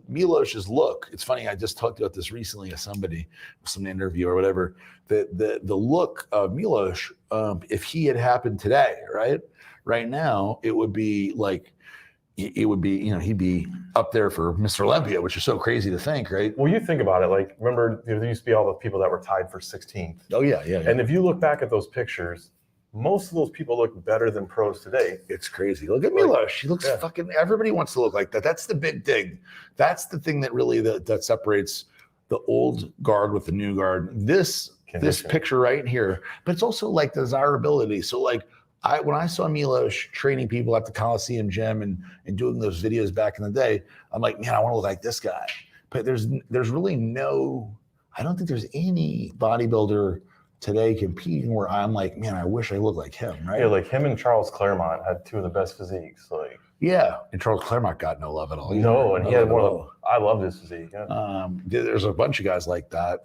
Milos's look. It's funny. I just talked about this recently to somebody, some interview or whatever. The look of Milos, if he had happened today, right now, it would be he'd be up there for Mr. Olympia, which is so crazy to think, right? Well, you think about it, remember there used to be all the people that were tied for 16th. Oh yeah. And if you look back at those pictures, most of those people look better than pros today. It's crazy. Look at Milos. She looks fucking, everybody wants to look like that. That's the big thing. That's the thing that really that separates the old guard with the new guard. This picture right here, but it's also desirability. So when I saw Milos training people at the Coliseum gym and doing those videos back in the day, I'm like, man, I want to look like this guy. But there's really I don't think there's any bodybuilder today competing where I'm like, man, I wish I looked like him, right? Yeah, him and Charles Claremont had two of the best physiques. And Charles Claremont got no love at all. No, and he had I loved his physique. Yeah. There's a bunch of guys like that.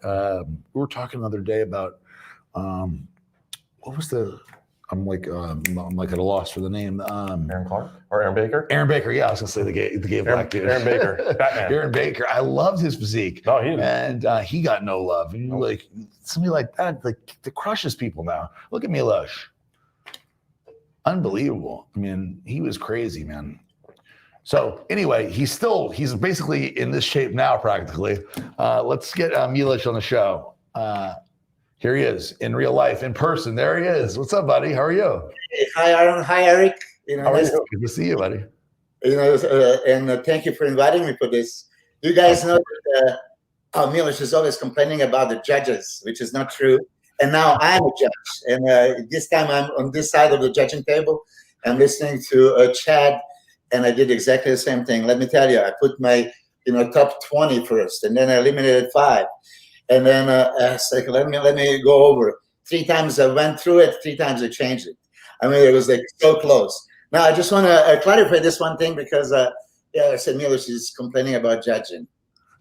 We were talking the other day about what was I'm at a loss for the name. Aaron Clark or Aaron Baker? Aaron Baker, yeah, I was gonna say the gay black dude. Aaron Baker, Batman. Aaron Baker, I loved his physique. No, he didn't. And he got no love. And you're somebody like that, that crushes people now. Look at Milos. Unbelievable. I mean, he was crazy, man. So anyway, he's basically in this shape now, practically. Let's get Milos on the show. Here he is in real life, in person. There he is. What's up, buddy? How are you? Hi, Aaron. Hi, Eric. How are you? Good to see you, buddy. And thank you for inviting me for this. You guys know that Milos is always complaining about the judges, which is not true. And now I'm a judge. And this time I'm on this side of the judging table. I'm listening to Chad, and I did exactly the same thing. Let me tell you, I put my top 20 first, and then I eliminated 5. And then I was like, let me go over. 3 times I went through it, 3 times I changed it. I mean, it was like so close. Now, I just want to clarify this one thing because, I said, Milos is complaining about judging.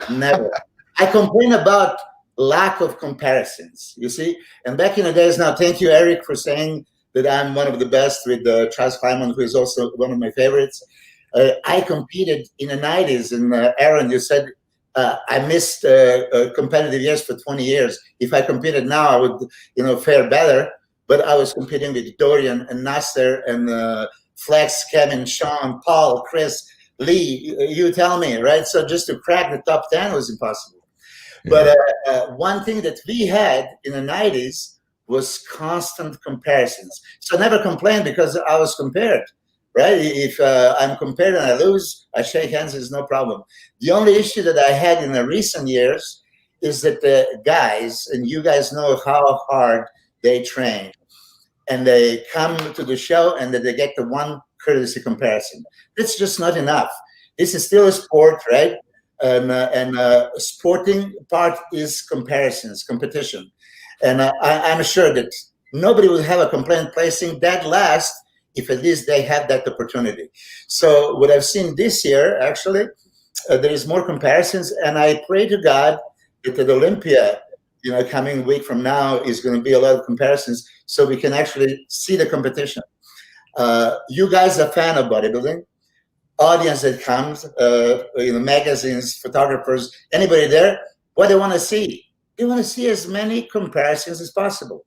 Never. I complain about lack of comparisons, you see? And back in the days now, thank you, Eric, for saying that I'm one of the best with Charles Kleiman, who is also one of my favorites. I competed in the 90s, and Aaron, you said, I missed competitive years for 20 years. If I competed now, I would, fare better. But I was competing with Dorian and Nasser and Flex, Kevin, Sean, Paul, Chris, Lee. You tell me, right? So just to crack the top 10 was impossible. Yeah. But one thing that we had in the 90s was constant comparisons. So I never complained because I was compared. Right? If I'm compared and I lose, I shake hands, there's no problem. The only issue that I had in the recent years is that the guys, and you guys know how hard they train, and they come to the show and that they get the one courtesy comparison. That's just not enough. This is still a sport, right? And sporting part is comparisons, competition. And I'm sure that nobody will have a complaint placing that last if at least they have that opportunity. So what I've seen this year, actually, there is more comparisons, and I pray to God that at Olympia, coming week from now is going to be a lot of comparisons, so we can actually see the competition. You guys are a fan of bodybuilding. Audience that comes, magazines, photographers, anybody there, what they want to see? They want to see as many comparisons as possible.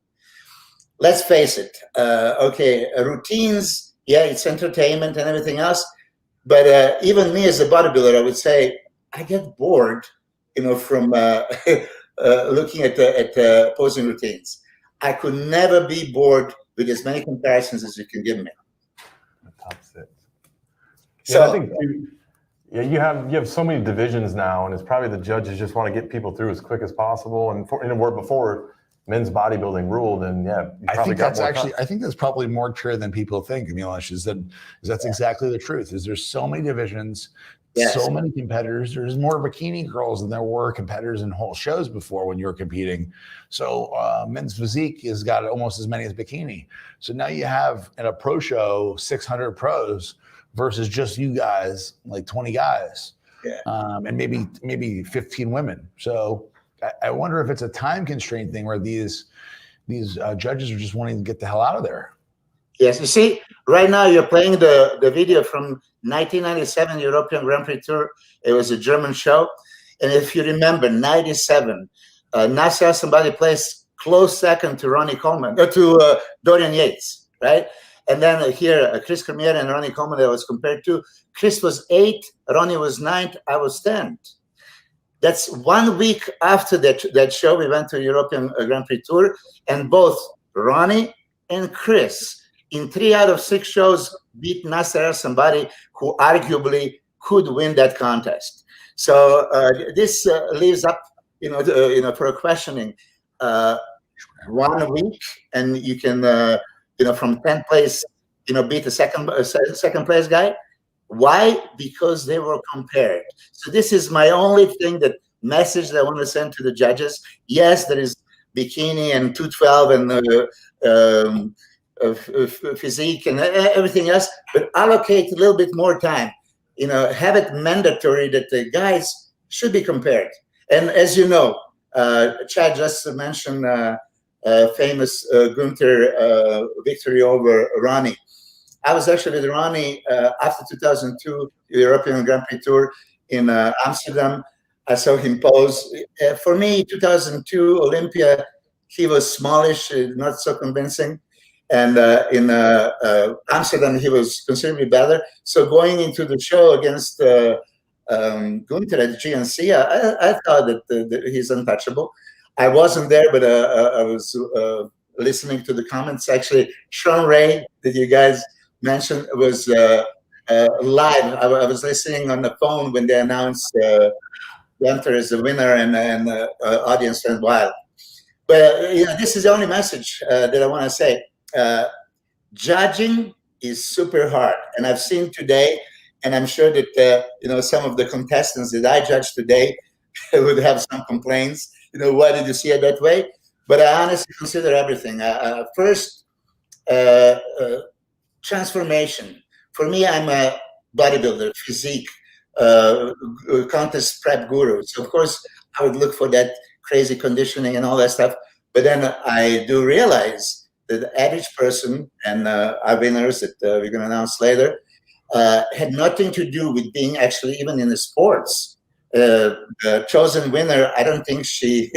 Let's face it. Routines, yeah, it's entertainment and everything else. But even me as a bodybuilder, I would say I get bored, from looking at posing routines. I could never be bored with as many comparisons as you can give me. Top 6. So I think you have so many divisions now, and it's probably the judges just want to get people through as quick as possible. And before men's bodybuilding ruled, and I think that's probably more true than people think. Milos, that's exactly the truth. Is there's so many divisions, yes, so many competitors. There's more bikini girls than there were competitors in whole shows before when you were competing. So men's physique has got almost as many as bikini. So now you have in a pro show 600 pros versus just you guys, like 20 guys, and maybe 15 women. So I wonder if it's a time constraint thing where these judges are just wanting to get the hell out of there. Yes, you see, right now you're playing the video from 1997 European Grand Prix Tour. It was a German show. And if you remember, 97, Nasser somebody placed close second to Ronnie Coleman, to Dorian Yates, right? And then here, Chris Cormier and Ronnie Coleman, that was compared to. Chris was 8th, Ronnie was 9th, I was 10th. That's 1 week after that show. We went to European Grand Prix Tour, and both Ronnie and Chris, in 3 out of 6 shows, beat Nasser, somebody who arguably could win that contest. So this leaves up, for a questioning. 1 week, and you can, from 10th place, beat the second place guy. Why? Because they were compared. So this is my only thing, that message that I want to send to the judges. Yes, there is bikini and 212 and physique and everything else, but allocate a little bit more time. Have it mandatory that the guys should be compared. And as you know, Chad just mentioned famous Gunther victory over Ronnie. I was actually with Ronnie after 2002 European Grand Prix Tour in Amsterdam. I saw him pose. For me, 2002 Olympia, he was smallish, not so convincing. And in Amsterdam, he was considerably better. So going into the show against Gunther at GNC, I thought that he's untouchable. I wasn't there, but I was listening to the comments. Actually, Sean Ray, that you guys mentioned, was live. I was listening on the phone when they announced Gunther as the winner, and audience went wild. But this is the only message that I want to say. Judging is super hard, and I've seen today, and I'm sure that some of the contestants that I judged today would have some complaints. Why did you see it that way? But I honestly consider everything. First, transformation. For me, I'm a bodybuilder, physique, contest prep guru. So of course, I would look for that crazy conditioning and all that stuff. But then I do realize that the average person, and our winners that we're going to announce later, had nothing to do with being actually even in the sports. The chosen winner, I don't think she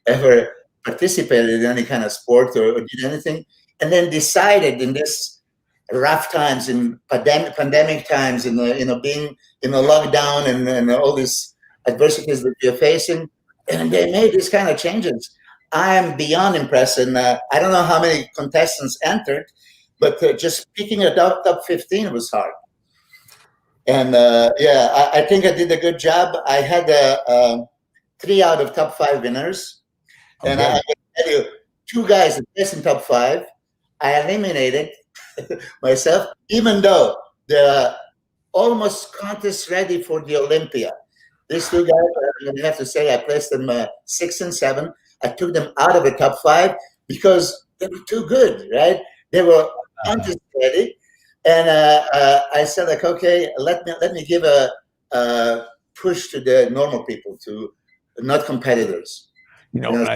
ever participated in any kind of sport or did anything, and then decided in this rough times, in pandemic times, in being in a lockdown and all these adversities that you're facing, and they made these kind of changes. I am beyond impressed, and I don't know how many contestants entered, but just picking a top 15 was hard. And I think I did a good job. I had 3 out of top 5 winners. And I can tell you, 2 guys that placed in top 5, I eliminated myself, even though they're almost contest ready for the Olympia. These 2 guys, I'm going to have to say, I placed them 6 and 7. I took them out of the top 5 because they were too good, right? They were contest ready. And I said, like, okay, let me give a push to the normal people, to not competitors. And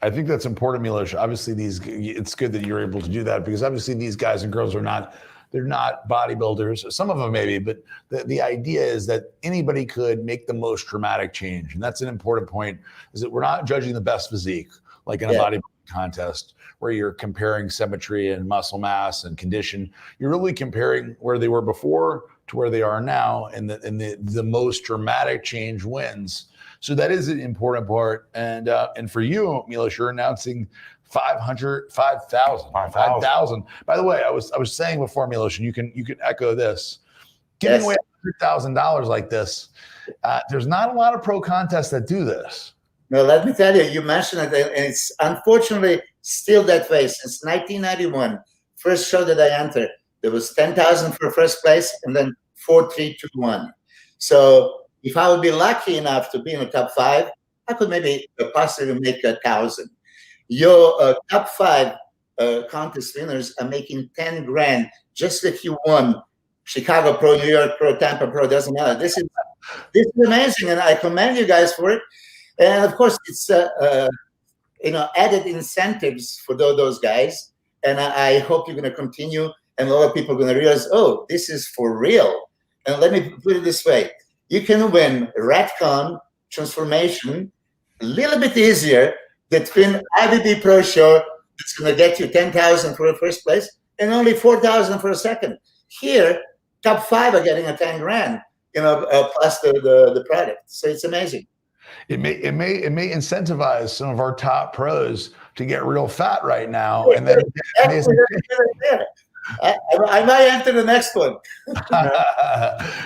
I think that's important, Milos. Obviously, it's good that you're able to do that, because obviously these guys and girls they're not bodybuilders. Some of them maybe, but the idea is that anybody could make the most dramatic change. And that's an important point, is that we're not judging the best physique, like in a bodybuilding contest where you're comparing symmetry and muscle mass and condition. You're really comparing where they were before to where they are now, and the most dramatic change wins. So that is an important part. And for you, Milos, you're announcing 5,000. By the way, I was saying before, Milos, and you can echo this. Giving away $100,000 like this, there's not a lot of pro contests that do this. No, let me tell you, you mentioned it, and it's unfortunately still that way. Since 1991, first show that I entered, there was 10,000 for first place, and then 4, 3, 2, 1. So if I would be lucky enough to be in the top 5, I could maybe possibly make 1,000. Your top 5 contest winners are making 10 grand just if you won Chicago Pro, New York Pro, Tampa Pro, doesn't matter. This is amazing, and I commend you guys for it. And of course, it's added incentives for those guys. And I hope you're going to continue, and a lot of people are going to realize, oh, this is for real. And let me put it this way: you can win Redcon transformation a little bit easier than win IBB Pro Show. That's going to get you 10,000 for the first place and only 4,000 for a second. Here, top 5 are getting a 10 grand, plus the product. So it's amazing. It may incentivize some of our top pros to get real fat right now, and then I might enter the next one.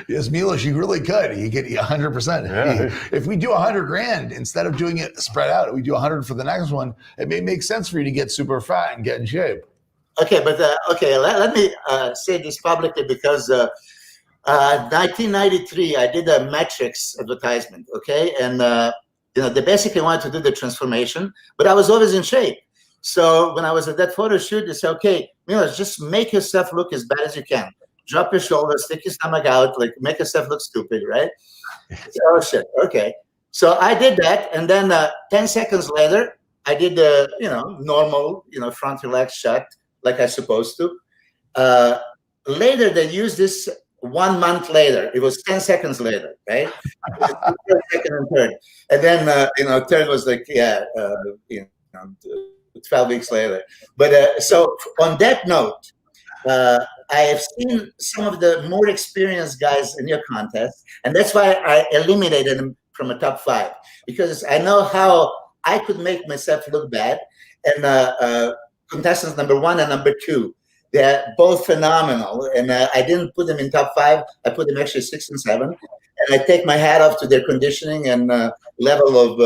Yes, Milos, you really could. You get 100%. Yeah. If we do 100 grand instead of doing it spread out, we do 100 for the next one. It may make sense for you to get super fat and get in shape. Okay, but let me say this publicly, because 1993, I did a Matrix advertisement, okay? And, they basically wanted to do the transformation, but I was always in shape. So when I was at that photo shoot, they said, okay, Milos, just make yourself look as bad as you can. Drop your shoulders, stick your stomach out, like make yourself look stupid, right? So, oh, shit, okay. So I did that, and then 10 seconds later, I did the, normal, front relaxed shot, like I supposed to. Later, they used this 1 month later. It was 10 seconds later, right? Second and third. And then, third was like, 12 weeks later. But so on that note, I have seen some of the more experienced guys in your contest, and that's why I eliminated them from a top 5, because I know how I could make myself look bad. And contestants number 1 and number 2, they're both phenomenal, and I didn't put them in top 5. I put them actually 6 and 7, and I take my hat off to their conditioning and level of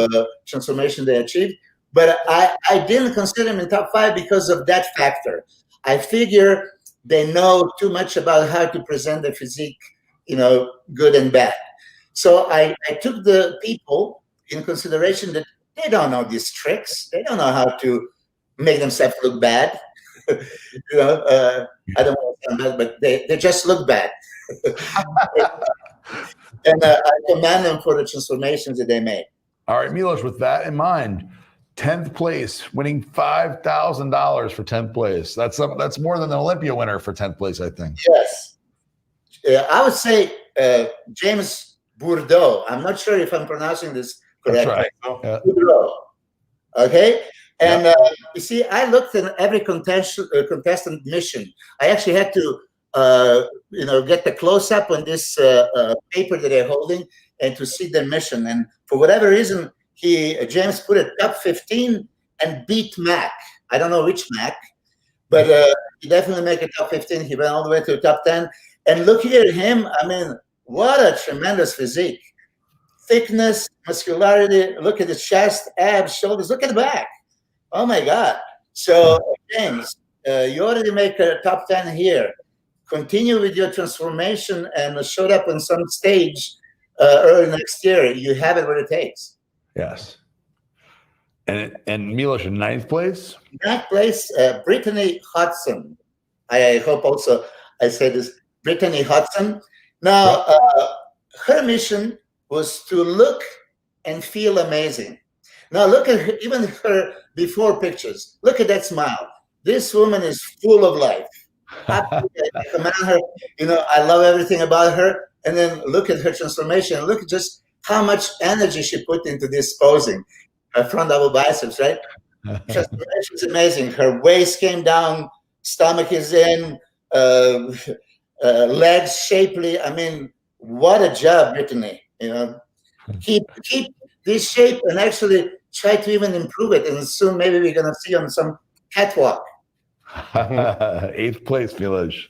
transformation they achieved. But I didn't consider him in top 5 because of that factor. I figure they know too much about how to present the physique, good and bad. So I took the people in consideration that they don't know these tricks. They don't know how to make themselves look bad. I don't want to sound bad, but they just look bad. And I commend them for the transformations that they made. All right, Milos, with that in mind, 10th place, winning $5,000 for 10th place. That's more than an Olympia winner for 10th place, I think. Yes. I would say James Bourdeau. I'm not sure if I'm pronouncing this correctly. That's right. Yeah. Bourdeau. Okay? And you see, I looked at every contestant mission. I actually had to, get the close-up on this paper that they're holding and to see the mission. And for whatever reason, James put it top 15 and beat Mac. I don't know which Mac, but he definitely made a top 15. He went all the way to the top 10. And looking at him, I mean, what a tremendous physique. Thickness, muscularity, look at the chest, abs, shoulders, look at the back. Oh my God. So, James, you already make a top 10 here. Continue with your transformation and showed up on some stage early next year. You have it what it takes. Yes. And Milos in 9th place? 9th place, Brittany Hudson. I hope also I say this, Brittany Hudson. Now, her mission was to look and feel amazing. Now, look at her, even her before pictures. Look at that smile. This woman is full of life. I commend her. I love everything about her. And then look at her transformation. Look at just how much energy she put into this posing. Her front double biceps, right? Transformation is amazing. Her waist came down, stomach is in, legs shapely. I mean, what a job, Brittany. Keep this shape and actually try to even improve it. And soon maybe we're gonna see on some catwalk. 8th place, Milos.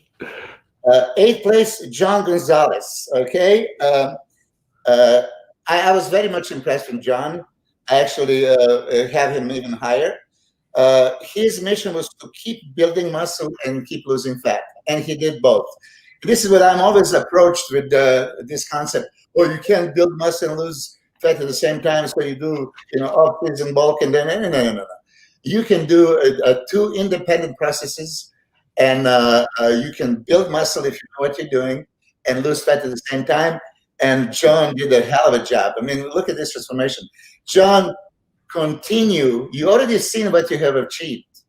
8th place, John Gonzalez. Okay. I was very much impressed with John. I actually have him even higher. His mission was to keep building muscle and keep losing fat. And he did both. This is what I'm always approached with this concept. Oh, you can't build muscle and lose fat at the same time. So you do, off-season bulk and then, no. You can do 2 independent processes, and you can build muscle if you know what you're doing and lose fat at the same time. And John did a hell of a job. I mean, look at this transformation. John, continue. You already seen what you have achieved.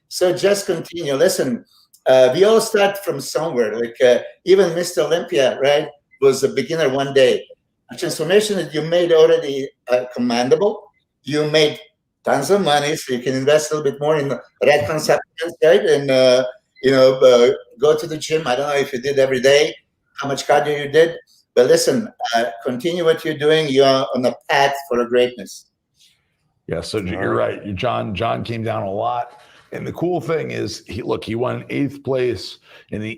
So just continue. Listen, we all start from somewhere. Like even Mr. Olympia, right, was a beginner one day. A transformation that you made already commendable. You made tons of money, so you can invest a little bit more in the right supplements, right? And go to the gym. I don't know if you did every day, how much cardio you did, but listen, continue what you're doing. You're on a path for greatness. Yeah, so you're right. John came down a lot, and the cool thing is, he won 8th place, and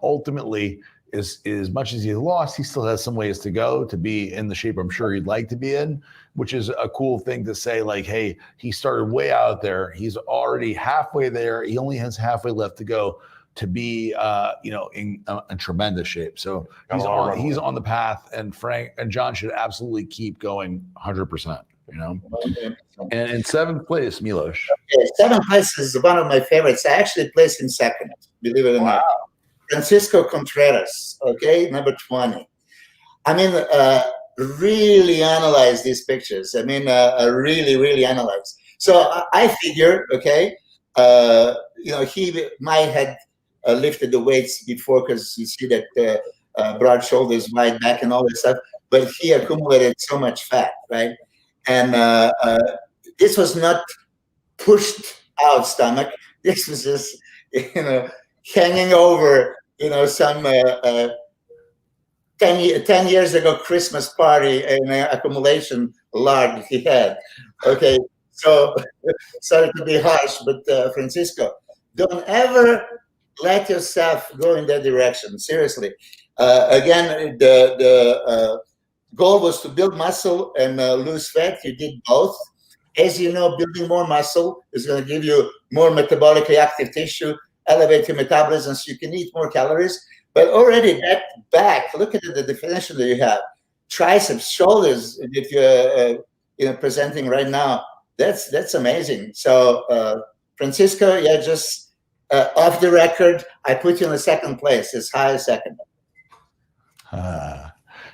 ultimately, as much as he lost, he still has some ways to go to be in the shape I'm sure he'd like to be in, which is a cool thing to say, like, hey, he started way out there. He's already halfway there. He only has halfway left to go to be, in tremendous shape. So he's on the path, and Frank and John should absolutely keep going 100%, And in 7th place, Milos. Okay, 7th place is one of my favorites. I actually placed in 2nd, believe it or not. Francisco Contreras, okay, number 20. I mean, really analyze these pictures. I mean, really, really analyze. So I figure, okay, he might have lifted the weights before, because you see that broad shoulders, wide back, and all that stuff, but he accumulated so much fat, right? And this was not pushed out stomach. This was just, hanging over, some 10 years ago Christmas party and accumulation lard he had. Okay, so sorry to be harsh, but Francisco, don't ever let yourself go in that direction. Seriously. Again, the goal was to build muscle and lose fat. You did both. As you know, building more muscle is going to give you more metabolically active tissue, elevate your metabolism so you can eat more calories. But already that back, look at the definition that you have. Triceps, shoulders, if you're presenting right now, that's amazing. So Francisco, yeah, just off the record, I put you in the second place, as high as second.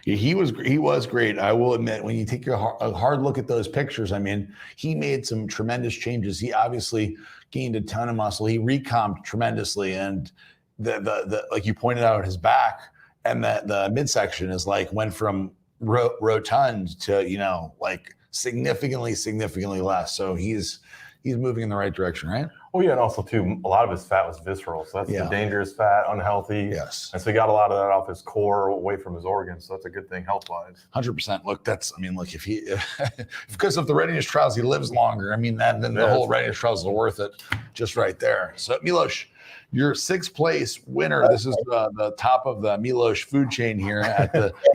He was great. I will admit, when you take a hard look at those pictures, I mean, he made some tremendous changes. He obviously gained a ton of muscle. He recomped tremendously, and the like you pointed out, his back and the midsection is like went from rotund to, you know, like significantly less. So he's moving in the right direction, right? Oh yeah, and also too, a lot of his fat was visceral, so that's the dangerous fat, unhealthy. Yes, and so he got a lot of that off his core, away from his organs. So that's a good thing health-wise. 100%. Look, because of the readiness trials, he lives longer. I mean, then the whole readiness trials are worth it, just right there. So Milos, your 6th place winner. This is the top of the Milos food chain here.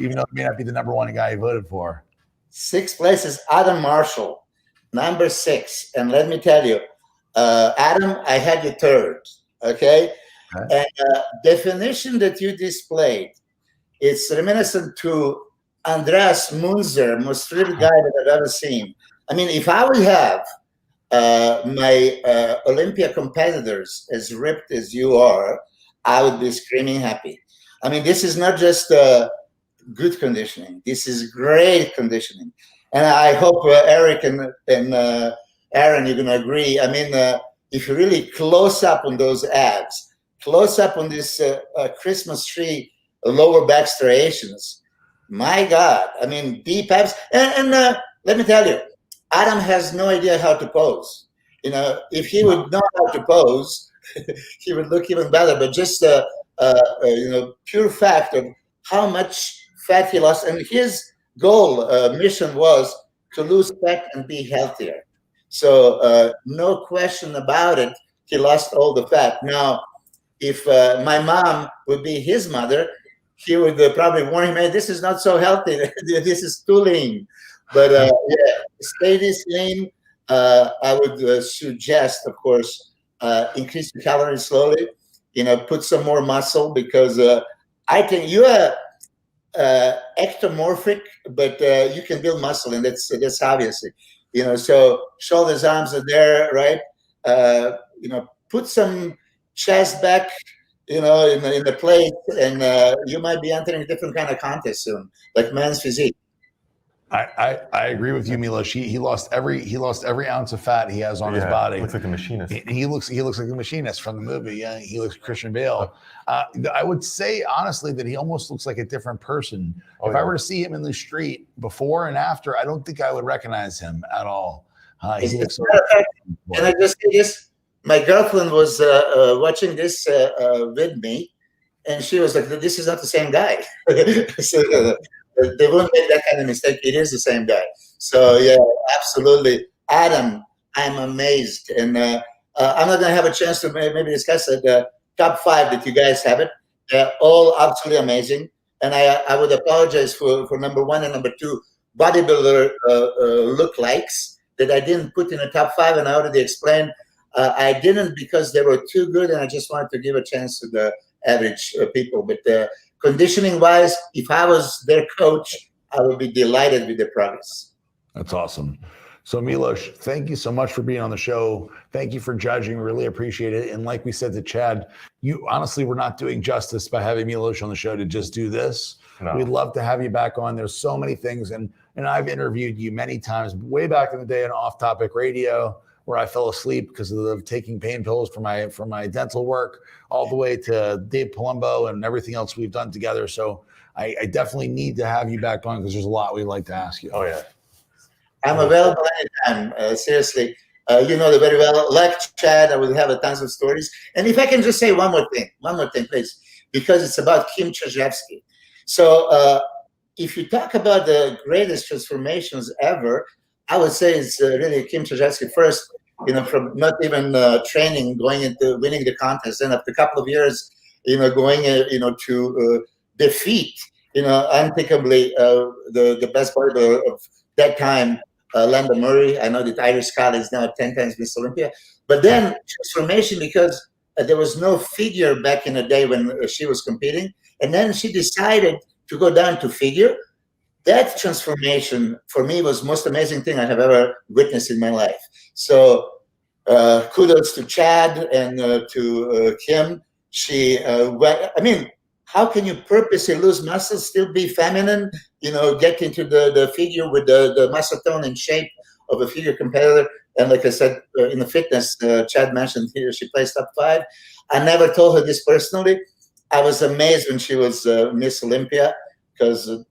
Even though it may not be the #1 guy you voted for. 6th place is Adam Marshall, number 6, and let me tell you. Adam, I had you 3rd, okay? And definition that you displayed, it's reminiscent to Andreas Munzer, most ripped guy that I've ever seen. I mean, if I would have my Olympia competitors as ripped as you are, I would be screaming happy. I mean, this is not just good conditioning. This is great conditioning. And I hope Eric and Aaron, you're going to agree. I mean, if you really close up on those abs, close up on this Christmas tree lower back striations, my God, I mean, deep abs. And let me tell you, Adam has no idea how to pose. You know, if he would know how to pose, he would look even better. But just, you know, pure fact of how much fat he lost. And his goal, mission was to lose fat and be healthier. So no question about it, he lost all the fat. Now, if my mom would be his mother, he would probably warn him, hey, this is not so healthy. This is too lean. But yeah, stay this lean. I would suggest, of course, increase the calories slowly, you know, put some more muscle, because I think you are ectomorphic, but you can build muscle, and that's obviously. You know, so shoulders, arms are there, right? You know, put some chest back, you know, in the plate, and you might be entering a different kind of contest soon, like men's physique. I agree with you, Milos. He lost every ounce of fat he has on his body. Looks like a machinist. He looks like a machinist from the movie. Yeah, he looks Christian Bale. I would say honestly that he almost looks like a different person. If I were to see him in the street before and after, I don't think I would recognize him at all. He looks so. Can I just say this? My girlfriend was watching this with me, and she was like, "This is not the same guy." So, they won't make that kind of mistake. It is the same guy. So yeah, absolutely. Adam, I'm amazed. And I'm not going to have a chance to maybe discuss the top 5 that you guys have it. They're all absolutely amazing. And I would apologize for #1 and #2 bodybuilder lookalikes that I didn't put in the top 5. And I already explained I didn't because they were too good. And I just wanted to give a chance to the average people. But conditioning wise, if I was their coach, I would be delighted with the progress. That's awesome. So Milos, thank you so much for being on the show. Thank you for judging. Really appreciate it. And like we said to Chad, you honestly, we're not doing justice by having Milos on the show to just do this. No. We'd love to have you back on. There's so many things. And I've interviewed you many times way back in the day on Off Topic Radio, where I fell asleep because of taking pain pills for my dental work, all the way to Dave Palumbo and everything else we've done together. So I definitely need to have you back on because there's a lot we'd like to ask you. Oh yeah, I'm available anytime. Seriously, you know that very well. Like Chad, I will have tons of stories. And if I can just say one more thing, please, because it's about Kim Chajewski. So if you talk about the greatest transformations ever, I would say it's really Kim Chajewski first, you know, from not even training, going into winning the contest. And after a couple of years, you know, going, you know, to defeat, you know, unthinkably the best bodybuilder of that time, Landa Murray. I know that Iris Scott is now 10 times Miss Olympia. But then transformation, because there was no figure back in the day when she was competing. And then she decided to go down to figure. That transformation for me was the most amazing thing I have ever witnessed in my life. So kudos to Chad and to Kim. I mean, how can you purposely lose muscle, still be feminine, get into the figure with the muscle tone and shape of a figure competitor? And like I said, in the fitness, Chad mentioned here, she placed top 5. I never told her this personally. I was amazed when she was Miss Olympia, because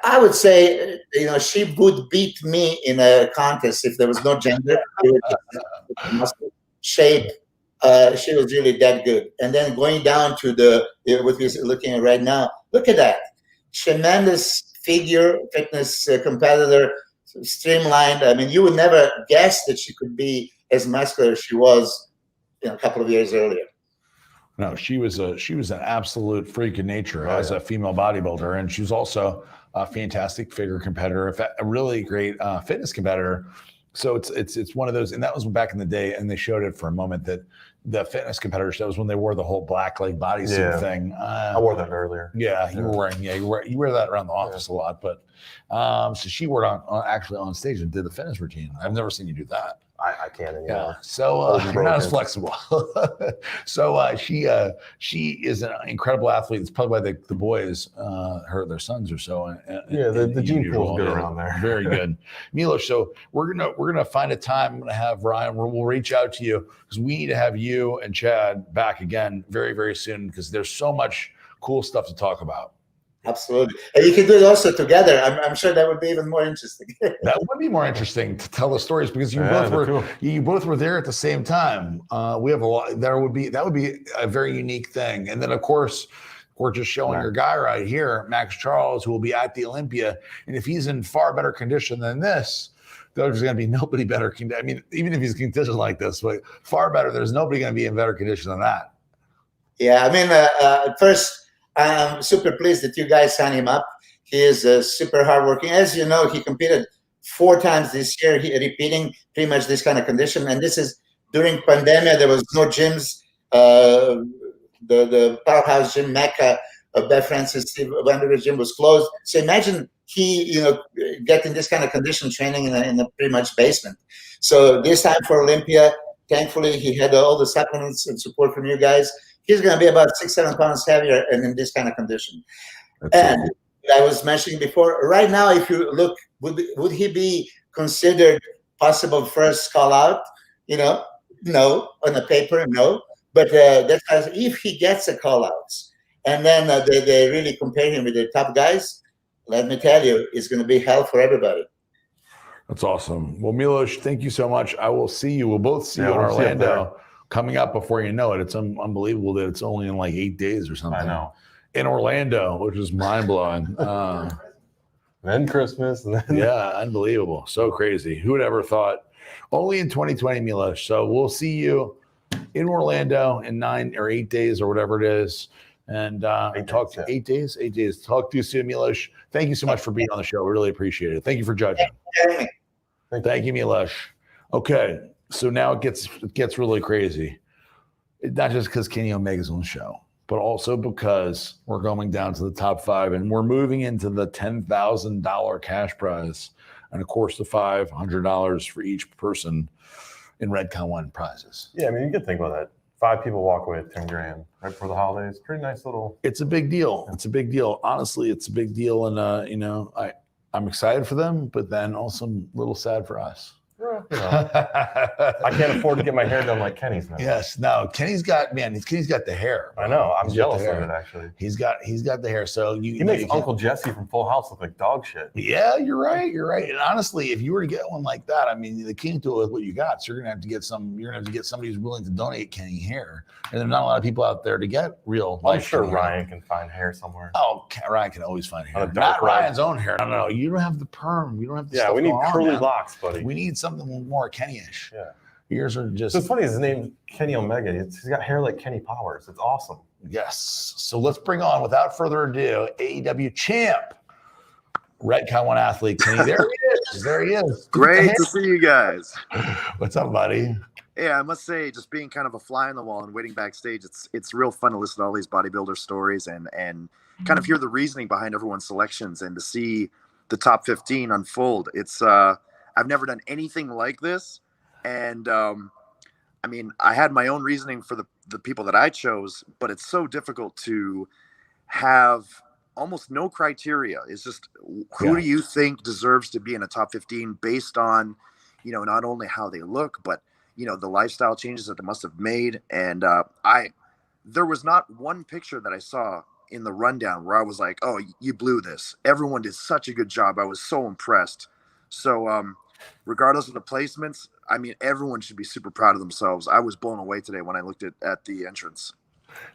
I would say, she would beat me in a contest if there was no gender. Muscle, shape, she was really that good. And then going down to what we're looking at right now, look at that. Tremendous figure, fitness competitor, streamlined. I mean, you would never guess that she could be as muscular as she was a couple of years earlier. No, she was an absolute freak in nature as a female bodybuilder, and she was also a fantastic figure competitor, a really great fitness competitor. So it's one of those, and that was back in the day, and they showed it for a moment, that the fitness competitors, that was when they wore the whole black bodysuit thing. I wore that earlier. Yeah, you were wearing. You wear that around the office a lot, but so she wore it actually on stage and did the fitness routine. I've never seen you do that. I can't anymore. Yeah. So you're not as flexible. So she is an incredible athlete. It's probably why the boys, their sons or so. The gene pool's good around there. Very good. Milos, so we're gonna find a time. I'm gonna have Ryan. We'll reach out to you, because we need to have you and Chad back again very, very soon, because there's so much cool stuff to talk about. Absolutely. And you can do it also together. I'm sure that would be even more interesting. That would be more interesting to tell the stories, because you both were there at the same time. We have a lot. That would be a very unique thing. And then, of course, we're just showing your guy right here, Max Charles, who will be at the Olympia. And if he's in far better condition than this, there's going to be nobody better. I mean, even if he's conditioned like this, but far better, there's nobody going to be in better condition than that. Yeah, I mean, first, I'm super pleased that you guys signed him up. He is super hardworking. As you know, he competed 4 times this year, repeating pretty much this kind of condition. And this is during pandemic. There was no gyms. The powerhouse gym Mecca of Beth Francis Vanderbilt gym was closed. So imagine he, getting this kind of condition training in a pretty much basement. So this time for Olympia, thankfully, he had all the supplements and support from you guys. He's going to be about 6-7 pounds heavier and in this kind of condition. And I was mentioning before, right now, if you look, would he be considered possible first call out? No, on the paper, no. But that's if he the call outs, and then they really compare him with the top guys, let me tell you, it's going to be hell for everybody. That's awesome. Well, Milos, thank you so much. I will see you. We'll both see you in Orlando. Coming up before you know it. It's unbelievable that it's only in like 8 days or something. I know. In Orlando, which is mind-blowing. Then Christmas. And then unbelievable. So crazy. Who would ever thought? Only in 2020, Milos. So we'll see you in Orlando in 9 or 8 days or whatever it is. And talk to 8 days. 8 days. Talk to you soon, Milos. Thank you so much for being on the show. We really appreciate it. Thank you for judging. Thank you, Milos. Okay. So now it gets really crazy. Not just because Kenny Omega's on the show, but also because we're going down to the top 5 and we're moving into the $10,000 cash prize. And of course, the $500 for each person in Redcon 1 prizes. Yeah, I mean, you could think about that. 5 people walk away with 10 grand right before the holidays. Pretty nice little. It's a big deal. It's a big deal. Honestly, it's a big deal. And, I'm excited for them, but then also a little sad for us. I can't afford to get my hair done like Kenny's now. Yes, no, Kenny's got the hair. I know. I'm jealous of it actually. He's got the hair. So he makes Uncle Jesse from Full House look like dog shit. Yeah, you're right. And honestly, if you were to get one like that, I mean, they can't do it with what you got. So you're gonna have to get somebody who's willing to donate Kenny hair. And there's not a lot of people out there to get real. I'm sure Ryan can find hair somewhere. Oh, Ryan can always find hair. Not Ryan's own hair. No, you don't have the perm. You don't have the stuff. We need curly on, locks, buddy. We need something more Kenny-ish. Yeah. Yours are just. So it's funny. His name's Kenny Omega. He's got hair like Kenny Powers. It's awesome. Yes. So let's bring on, without further ado, AEW champ Redcon 1 athlete. Kenny, there he is. There he is. Great to see you guys. What's up, buddy? Yeah, I must say, just being kind of a fly on the wall and waiting backstage, it's real fun to listen to all these bodybuilder stories and kind of hear the reasoning behind everyone's selections and to see the top 15 unfold. It's I've never done anything like this, and I mean, I had my own reasoning for the people that I chose, but it's so difficult to have almost no criteria. It's just who do you think deserves to be in a top 15 based on, you know, not only how they look, but you know, the lifestyle changes that they must have made. And there was not one picture that I saw in the rundown where I was like, oh, you blew this. Everyone did such a good job. I was so impressed. So regardless of the placements, I mean, everyone should be super proud of themselves. I was blown away today when I looked at the entrance.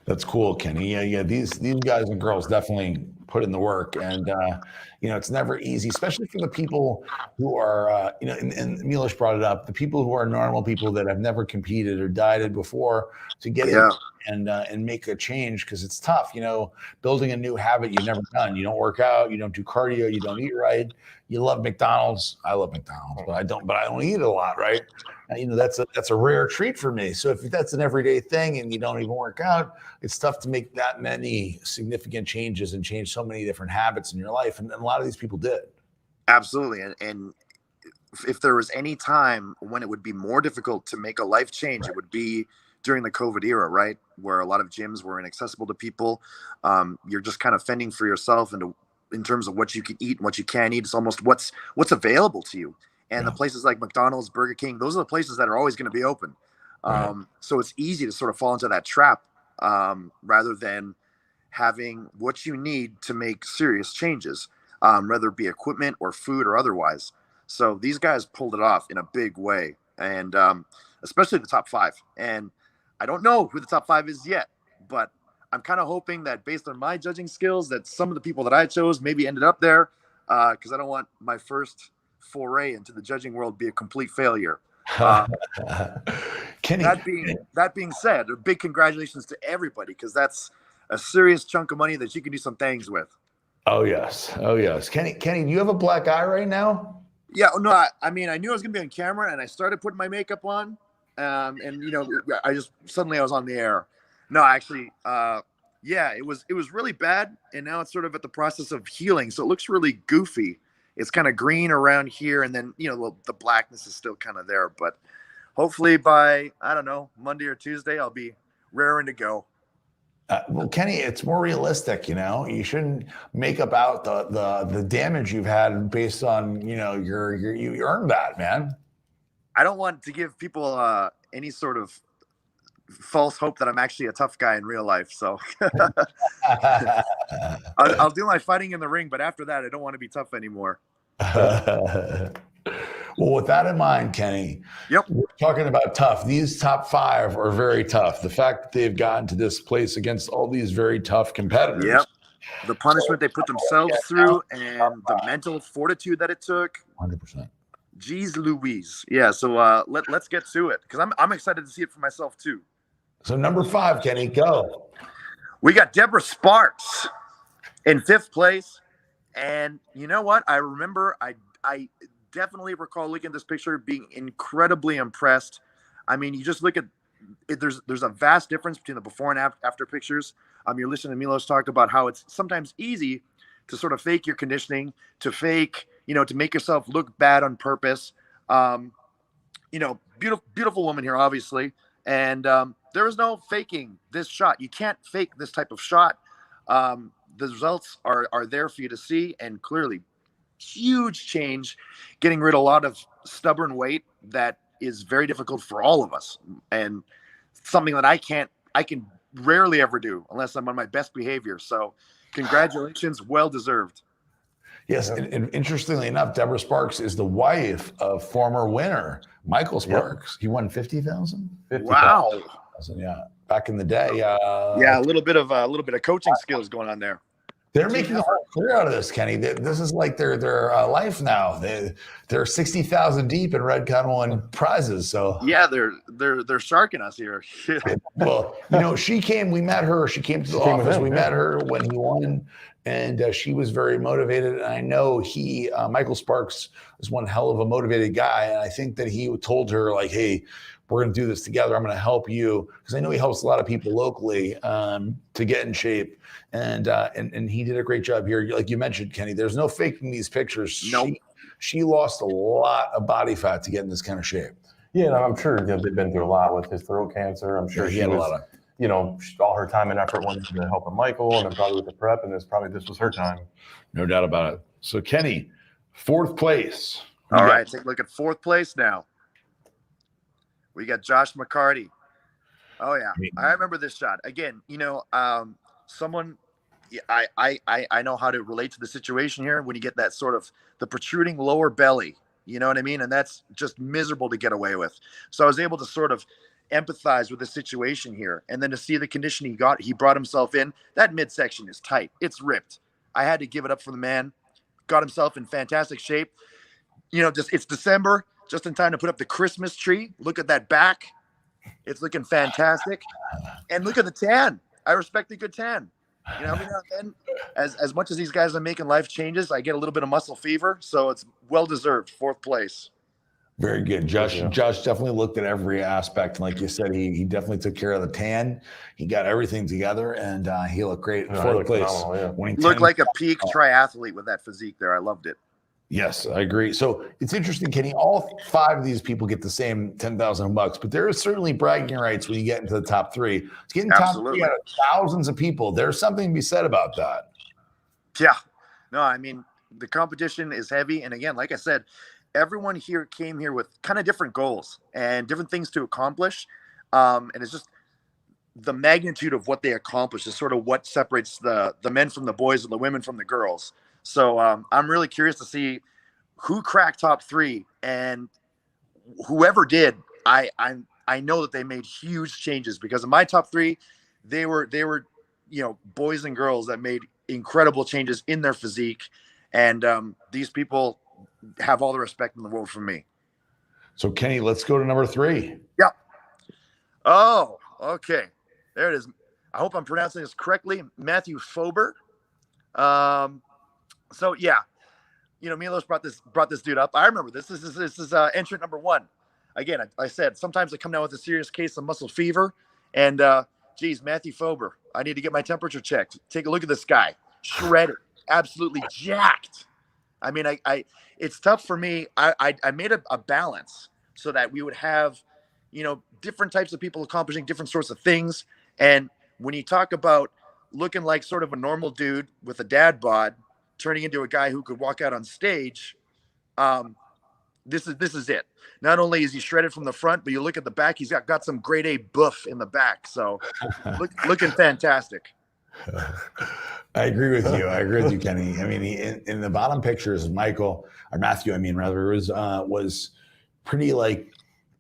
That's cool, Kenny. Yeah. These guys and girls definitely put in the work, and you know, it's never easy, especially for the people who are, you know, and Milos brought it up, the people who are normal people that have never competed or dieted before to get in and make a change, because it's tough. You know, building a new habit you've never done. You don't work out, you don't do cardio, you don't eat right. You love McDonald's. I love McDonald's, but I don't eat it a lot, right? You know, that's a rare treat for me. So if that's an everyday thing and you don't even work out, it's tough to make that many significant changes and change so many different habits in your life. And a lot of these people did. Absolutely. And if there was any time when it would be more difficult to make a life change, it would be during the COVID era, right? Where a lot of gyms were inaccessible to people. You're just kind of fending for yourself in terms of what you can eat and what you can't eat. It's almost what's available to you. And the places like McDonald's, Burger King, those are the places that are always going to be open. So it's easy to sort of fall into that trap rather than having what you need to make serious changes, whether it be equipment or food or otherwise. So these guys pulled it off in a big way, and especially the top 5. And I don't know who the top 5 is yet, but I'm kind of hoping that based on my judging skills, that some of the people that I chose maybe ended up there, because I don't want my first foray into the judging world be a complete failure. Kenny, that being said, a big congratulations to everybody, because that's a serious chunk of money that you can do some things with. Oh yes. Kenny, do you have a black eye right now? Yeah, no, I mean, I knew I was gonna be on camera, and I started putting my makeup on, and you know, I was on the air. No, actually, yeah, it was really bad, and now it's sort of at the process of healing, so it looks really goofy. It's kind of green around here, and then, you know, the blackness is still kind of there. But hopefully by, I don't know, Monday or Tuesday, I'll be raring to go. Well, Kenny, it's more realistic. You know, you shouldn't make about the damage you've had based on, you know, you earned that, man. I don't want to give people any sort of false hope that I'm actually a tough guy in real life. So I'll do my fighting in the ring, but after that, I don't want to be tough anymore. Well, with that in mind, Kenny, we're talking about tough. These top 5 are very tough. The fact that they've gotten to this place against all these very tough competitors. The punishment they put themselves through and the mental fortitude that it took. 100%. Jeez Louise. Yeah, so let's get to it, because I'm excited to see it for myself too. So number 5, Kenny, go. We got Deborah Sparks in 5th place. And you know what? I remember, I definitely recall looking at this picture, being incredibly impressed. I mean, you just look at it, there's a vast difference between the before and after pictures. You're listening to Milos talk about how it's sometimes easy to sort of fake your conditioning, to fake, you know, to make yourself look bad on purpose. You know, beautiful woman here, obviously. And there is no faking this shot. You can't fake this type of shot. The results are there for you to see, and clearly huge change, getting rid of a lot of stubborn weight that is very difficult for all of us, and something that I can rarely ever do unless I'm on my best behavior. So congratulations, well deserved. Yes, and interestingly enough, Deborah Sparks is the wife of former winner Michael Sparks. He won 50,000. Wow. Yeah, back in the day. Yeah, a little bit of coaching skills going on there. They're making a whole career out of this, Kenny. This is like their life now. They're 60,000 deep in Redcon 1 prizes. So yeah, sharking us here. Well, we met her. She came to the came with office. him, We yeah. met her when he won, and she was very motivated. And I know Michael Sparks is one hell of a motivated guy. And I think that he told her, like, hey, we're going to do this together. I'm going to help you, because I know he helps a lot of people locally to get in shape. And he did a great job here. Like you mentioned, Kenny, there's no faking these pictures. Nope. She lost a lot of body fat to get in this kind of shape. Yeah, and I'm sure they've been through a lot with his throat cancer. I'm sure Yeah, he she had a was, lot of. all her time and effort went into helping Michael, and then probably with the prep, and this was her time. No doubt about it. So Kenny, 4th place. All right, take a look at 4th place now. We got Josh McCarty. Oh yeah, I remember this shot. Again, someone. I know how to relate to the situation here when you get that sort of the protruding lower belly. You know what I mean? And that's just miserable to get away with. So I was able to sort of empathize with the situation here. And then to see the condition he brought himself in, that midsection is tight. It's ripped. I had to give it up for the man. Got himself in fantastic shape. It's December, just in time to put up the Christmas tree. Look at that back. It's looking fantastic. And look at the tan. I respect the good tan. Every now and then, as much as these guys are making life changes, I get a little bit of muscle fever, so it's well deserved. 4th place. Very good, Josh. Yeah. Josh definitely looked at every aspect, and like you said, he definitely took care of the tan. He got everything together, and he looked great. Yeah, 4th place. yeah. Winning Looked 10 like a peak triathlete with that physique there. I loved it. Yes, I agree. So it's interesting, Kenny. All 5 of these people get the same $10,000, but there is certainly bragging rights when you get into the top 3. It's getting top 3 out of thousands of people. There's something to be said about that. Yeah. No, I mean, the competition is heavy. And again, like I said, everyone here came here with kind of different goals and different things to accomplish. And it's just the magnitude of what they accomplished is sort of what separates the men from the boys and the women from the girls. So I'm really curious to see who cracked top 3, and whoever did, I know that they made huge changes, because in my top 3, they were boys and girls that made incredible changes in their physique, and these people have all the respect in the world from me. So Kenny, let's go to number 3. Yeah. Oh, okay. There it is. I hope I'm pronouncing this correctly. Matthew Fober. So yeah, Milos brought this dude up. I remember this. This is entrant number 1. Again, I said sometimes I come down with a serious case of muscle fever, and geez, Matthew Fober, I need to get my temperature checked. Take a look at this guy, shredded, absolutely jacked. I mean, it's tough for me. I made a balance so that we would have, different types of people accomplishing different sorts of things. And when you talk about looking like sort of a normal dude with a dad bod, turning into a guy who could walk out on stage, this is it. Not only is he shredded from the front, but you look at the back, he's got some grade A buff in the back. So looking fantastic. I agree with you. I agree with you, Kenny. I mean, in the bottom pictures, Matthew, was pretty like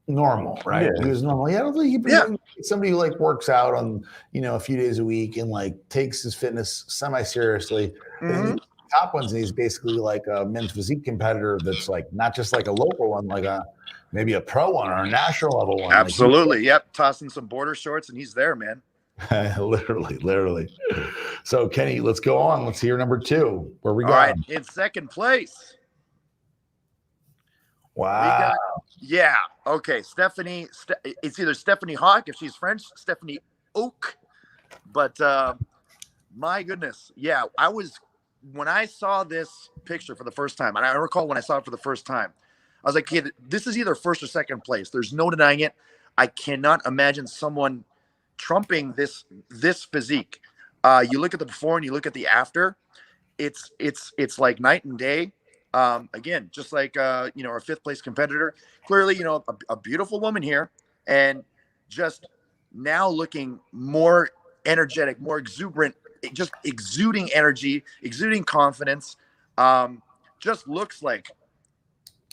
normal, right? Yeah. He was normal. I don't think somebody who like works out on, a few days a week and like takes his fitness semi-seriously. Mm-hmm. Top ones, and he's basically like a men's physique competitor that's like not just like a local one, like maybe a pro one or a national level one. Absolutely. Yep. Tossing some border shorts and he's there, man. literally. So Kenny, let's go on. Let's hear number 2. Where we All going? right, in 2nd place. Wow. Yeah. Okay. Stephanie. It's either Stephanie Hawk if she's French, Stephanie Oak. But my goodness, yeah. When I saw this picture for the first time, and I recall when I saw it for the first time, I was like, "Kid, this is either 1st or 2nd place. There's no denying it. I cannot imagine someone trumping this physique." You look at the before and you look at the after. It's like night and day. Again, just like our 5th place competitor, clearly, a beautiful woman here, and just now looking more energetic, more exuberant, just exuding energy, exuding confidence. Just looks like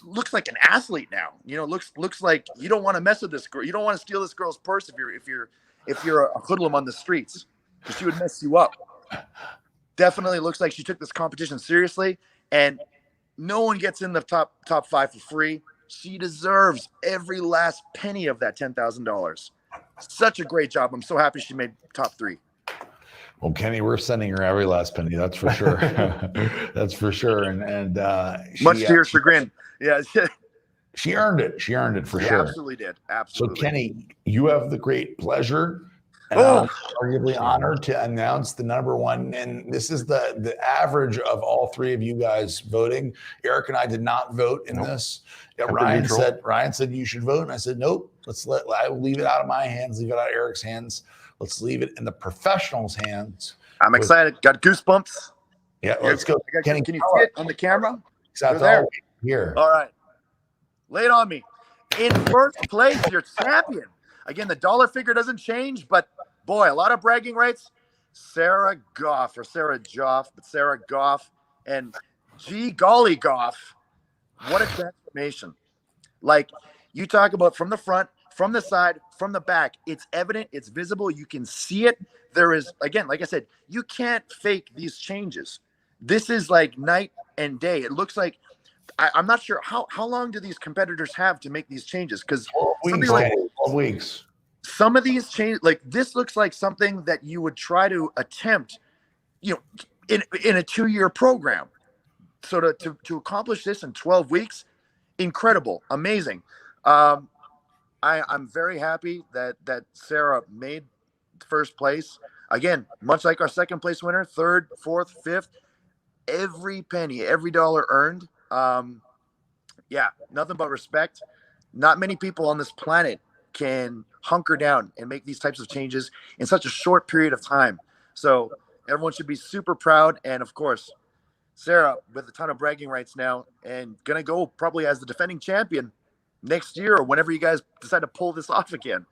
an athlete now. Looks like you don't want to mess with this girl. You don't want to steal this girl's purse if you're a hoodlum on the streets, because she would mess you up. Definitely looks like she took this competition seriously, and no one gets in the top 5 for free. She deserves every last penny of that $10,000. Such a great job. I'm so happy she made top 3. Well, Kenny, we're sending her every last penny. That's for sure. That's for sure. And much to your chagrin. Yeah. She earned it. She earned it for sure. Absolutely did. Absolutely. So, Kenny, you have the great pleasure and arguably honored to announce the number 1. And this is the average of all 3 of you guys voting. Eric and I did not vote in this. Yeah, Ryan said you should vote, and I said nope. I will leave it out of my hands. Leave it out of Eric's hands. Let's leave it in the professionals' hands. I'm excited. Got goosebumps. Yeah, let's go. Kenny, can you see it on the camera? Exactly. There. Here. All right. Lay it on me. In first place, your champion. Again, the dollar figure doesn't change, but boy, a lot of bragging rights. Sarah Goff, or Sarah Joff, but Sarah Goff. And gee golly, Goff. What a transformation. Like, you talk about from the front, from the side, from the back. It's evident, it's visible, you can see it. There is, again, like I said, you can't fake these changes. This is like night and day. It looks like, I'm not sure, how long do these competitors have to make these changes? Because 12 weeks. Some of these changes, like this looks like something that you would try to attempt, in a 2-year program. So to accomplish this in 12 weeks, incredible, amazing. I'm very happy that Sarah made first place. Again, much like our second place winner, 3rd, 4th, 5th, every penny, every dollar earned. Nothing but respect. Not many people on this planet can hunker down and make these types of changes in such a short period of time. So everyone should be super proud. And of course, Sarah with a ton of bragging rights now and gonna go probably as the defending champion next year or whenever you guys decide to pull this off again.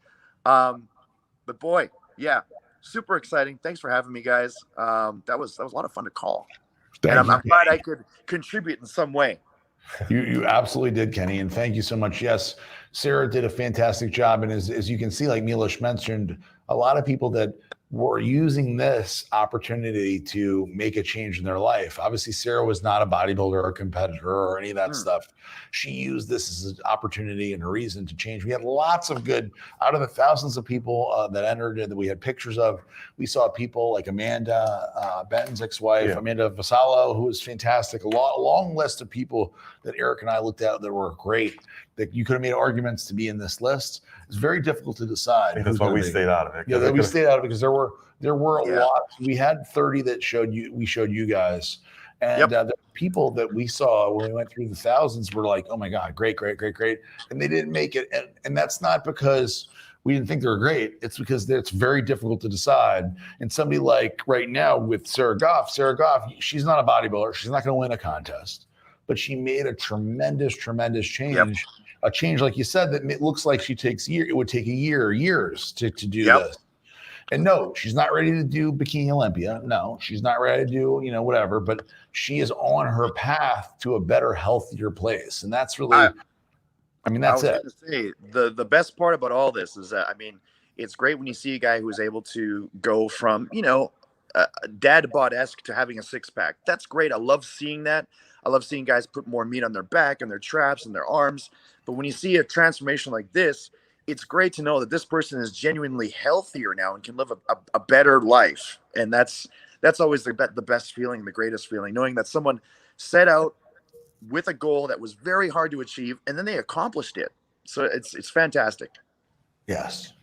But boy, yeah, super exciting. Thanks for having me, guys. That was a lot of fun to call. And I'm glad I could contribute in some way. You absolutely did, Kenny, and thank you so much. Yes, Sarah did a fantastic job, and as you can see, like Milos mentioned, a lot of people that were using this opportunity to make a change in their life. Obviously, Sarah was not a bodybuilder or competitor or any of that stuff. She used this as an opportunity and a reason to change. We had lots of good, out of the thousands of people that entered that we had pictures of, we saw people like Amanda Benton's ex-wife, Amanda Vassallo, who was fantastic. A long list of people that Eric and I looked at that were great, that you could have made arguments to be in this list. It's very difficult to decide. I think that's why we stayed out of it. Yeah, we stayed out of it because there were a lot. We had 30 that we showed you guys, and the people that we saw when we went through the thousands were like, "Oh my God, great!" And they didn't make it, and that's not because we didn't think they were great. It's because it's very difficult to decide. And somebody like right now with Sarah Goff, she's not a bodybuilder. She's not going to win a contest, but she made a tremendous change. A change, like you said, that it looks like it would take years to do this. And no, she's not ready to do Bikini Olympia. No, she's not ready to do, whatever, but she is on her path to a better, healthier place. And that's really, that's it. Say, the best part about all this is that, it's great when you see a guy who's able to go from, dad bod-esque to having a 6-pack. That's great. I love seeing that. I love seeing guys put more meat on their back and their traps and their arms. But when you see a transformation like this, it's great to know that this person is genuinely healthier now and can live a better life. And that's always the best feeling, the greatest feeling, knowing that someone set out with a goal that was very hard to achieve, and then they accomplished it. So it's fantastic. Yes,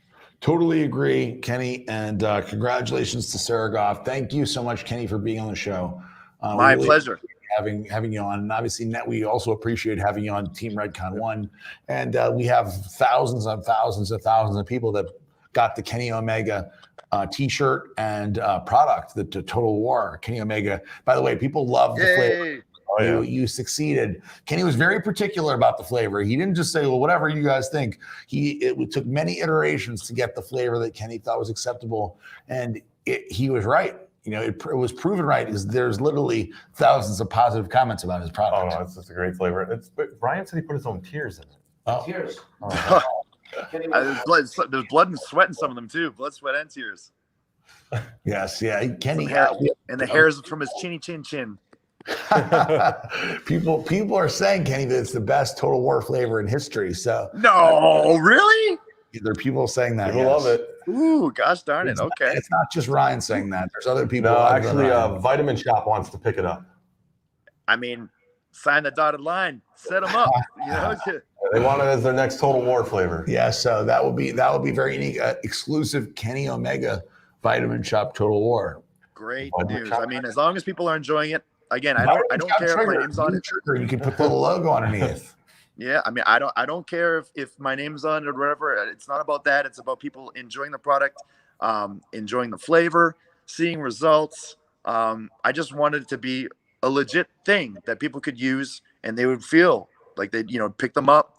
totally agree, Kenny. And congratulations to Sarah Goff. Thank you so much, Kenny, for being on the show. My pleasure. Having you on, and obviously we also appreciate having you on Team Redcon 1, and we have thousands and thousands of people that got the Kenny Omega t-shirt and product, the Total War Kenny Omega. By the way, people love the flavor. Oh, you succeeded. Kenny was very particular about the flavor. He didn't just say, well, whatever you guys think. It took many iterations to get the flavor that Kenny thought was acceptable, and he was right. It was proven right because there's literally thousands of positive comments about his product. Oh, no, it's just a great flavor. But Brian said he put his own tears in it. Oh. Tears. Oh. There's blood and sweat in some of them too. Blood, sweat, and tears. Yes, yeah. Kenny and the hairs from his chinny chin. People are saying, Kenny, that it's the best Total War flavor in history. So No, really? there are people saying that. People love it. Ooh, gosh darn it. Okay. It's not just Ryan saying that. There's other people. No, other than actually, Ryan. Vitamin Shop wants to pick it up. I mean, sign the dotted line, set them up. You know, They want it as their next Total War flavor. Yeah, so that would be very unique. Exclusive Kenny Omega Vitamin Shop Total War. great news. I mean, as long as people are enjoying it. Again, I don't care if my name's on it. You can put the little logo underneath. Yeah, I mean, I don't care if my name's on it or whatever. It's not about that. It's about people enjoying the product, enjoying the flavor, seeing results. I just wanted it to be a legit thing that people could use and they would feel like they'd, pick them up,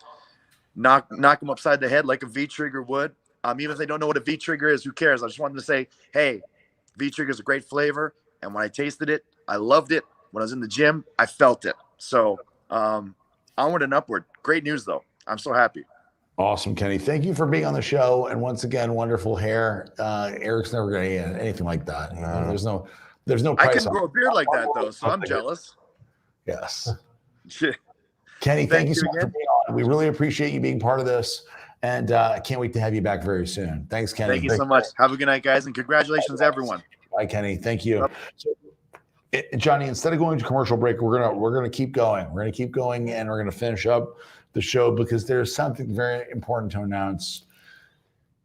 knock them upside the head like a V-trigger would. Even if they don't know what a V-trigger is, who cares? I just wanted to say, hey, V-trigger is a great flavor. And when I tasted it, I loved it. When I was in the gym, I felt it. So onward and upward. Great news, though. I'm so happy. Awesome, Kenny. Thank you for being on the show. And once again, wonderful hair. Eric's never going to get anything like that. No. There's no I price. can grow a beard like that, though, so I'm jealous. Yes. Shit. Kenny, thank you so much again. for being on. We really appreciate you being part of this. And I can't wait to have you back very soon. Thanks, Kenny. Thank you so much. Have a good night, guys, and congratulations, everyone. Bye, Kenny. Thank you. So, Johnny, instead of going to commercial break, we're gonna keep going. We're gonna keep going, and we're gonna finish up the show because there's something very important to announce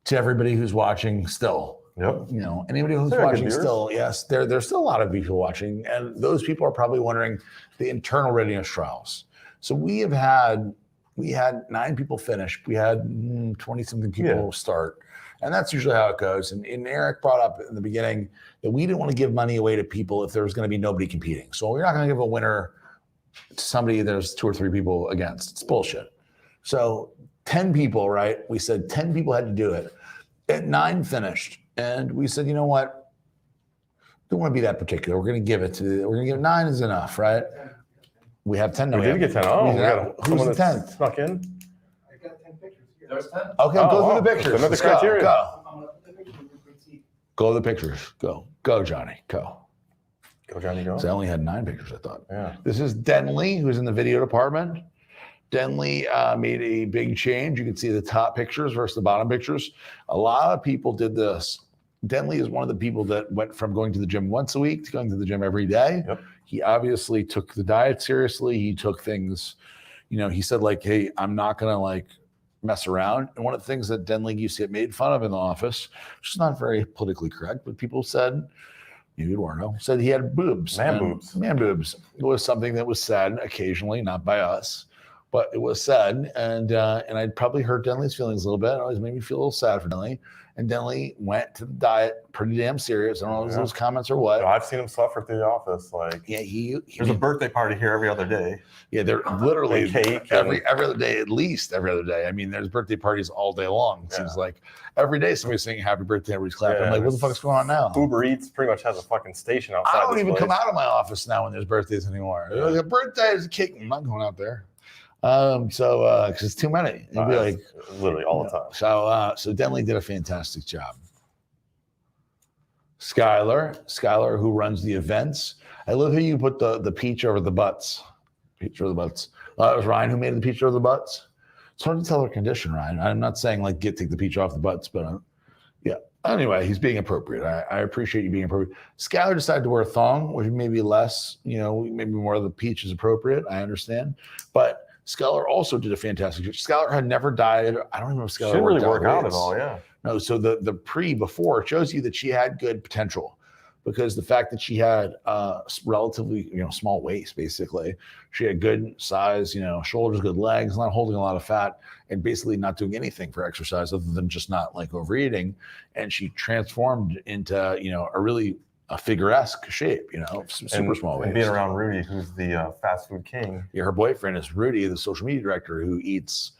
to everybody who's watching still. Yep. Anybody who's There are good watching viewers. still, yes, there's still a lot of people watching, and those people are probably wondering the internal readiness trials. So we had 9 people finish. We had 20-something people start. And that's usually how it goes. And Eric brought up in the beginning that we didn't want to give money away to people if there was going to be nobody competing. So we're not going to give a winner to somebody there's 2 or 3 people against. It's bullshit. So 10 people, right? We said 10 people had to do it. At 9 finished. And we said, you know what? Don't want to be that particular. We're going to give 9 is enough, right? We have 10 now. We did get 10. Oh, who's the 10th? Snuck in. I got 10 pictures. There's 10. Okay, go through the pictures. Another Let's criteria. Go to the pictures. Go, Johnny. Go. Go, Johnny, go. So I only had 9 pictures, I thought. Yeah. This is Denley, who's in the video department. Denley made a big change. You can see the top pictures versus the bottom pictures. A lot of people did this. Denley is one of the people that went from going to the gym once a week to going to the gym every day. Yep. He obviously took the diet seriously. He took things, he said like, hey, I'm not going to mess around. And one of the things that Denley used to get made fun of in the office, which is not very politically correct, but people said, Eduardo said he had boobs. Man boobs. Man boobs. It was something that was said occasionally, not by us, but it was said. And I'd probably hurt Denley's feelings a little bit. It always made me feel a little sad for Denley. And Denley went to the diet pretty damn serious. I don't know if those comments or what. I've seen him suffer through the office. There's a birthday party here every other day. Yeah, they're literally cake every other day, at least every other day. I mean, there's birthday parties all day long. It seems like every day somebody's singing happy birthday, everybody's clapping. I'm like, what the fuck's going on now? Uber Eats pretty much has a fucking station outside. I don't this even place. come out of my office now when there's birthdays anymore. There's a birthday, there's a cake. I'm not going out there. Because it's too many. It'd be like literally all the time. So Denley did a fantastic job. Skylar, who runs the events. I love how you put the peach over the butts. Peach over the butts. It was Ryan who made the peach over the butts. It's hard to tell her condition, Ryan. I'm not saying take the peach off the butts, but yeah. Anyway, he's being appropriate. I appreciate you being appropriate. Skylar decided to wear a thong, which maybe less, maybe more of the peach is appropriate. I understand. But Skylar also did a fantastic job. Skylar had never dieted. I don't even know if Skylar didn't really work out weights. at all, yeah. No, so the before shows you that she had good potential because the fact that she had relatively small waist, basically, she had good size, shoulders, good legs, not holding a lot of fat, and basically not doing anything for exercise other than just not overeating, and she transformed into a really figure-esque shape, super small waist. And being around Rudy, who's the fast food king. Yeah, her boyfriend is Rudy, the social media director who eats,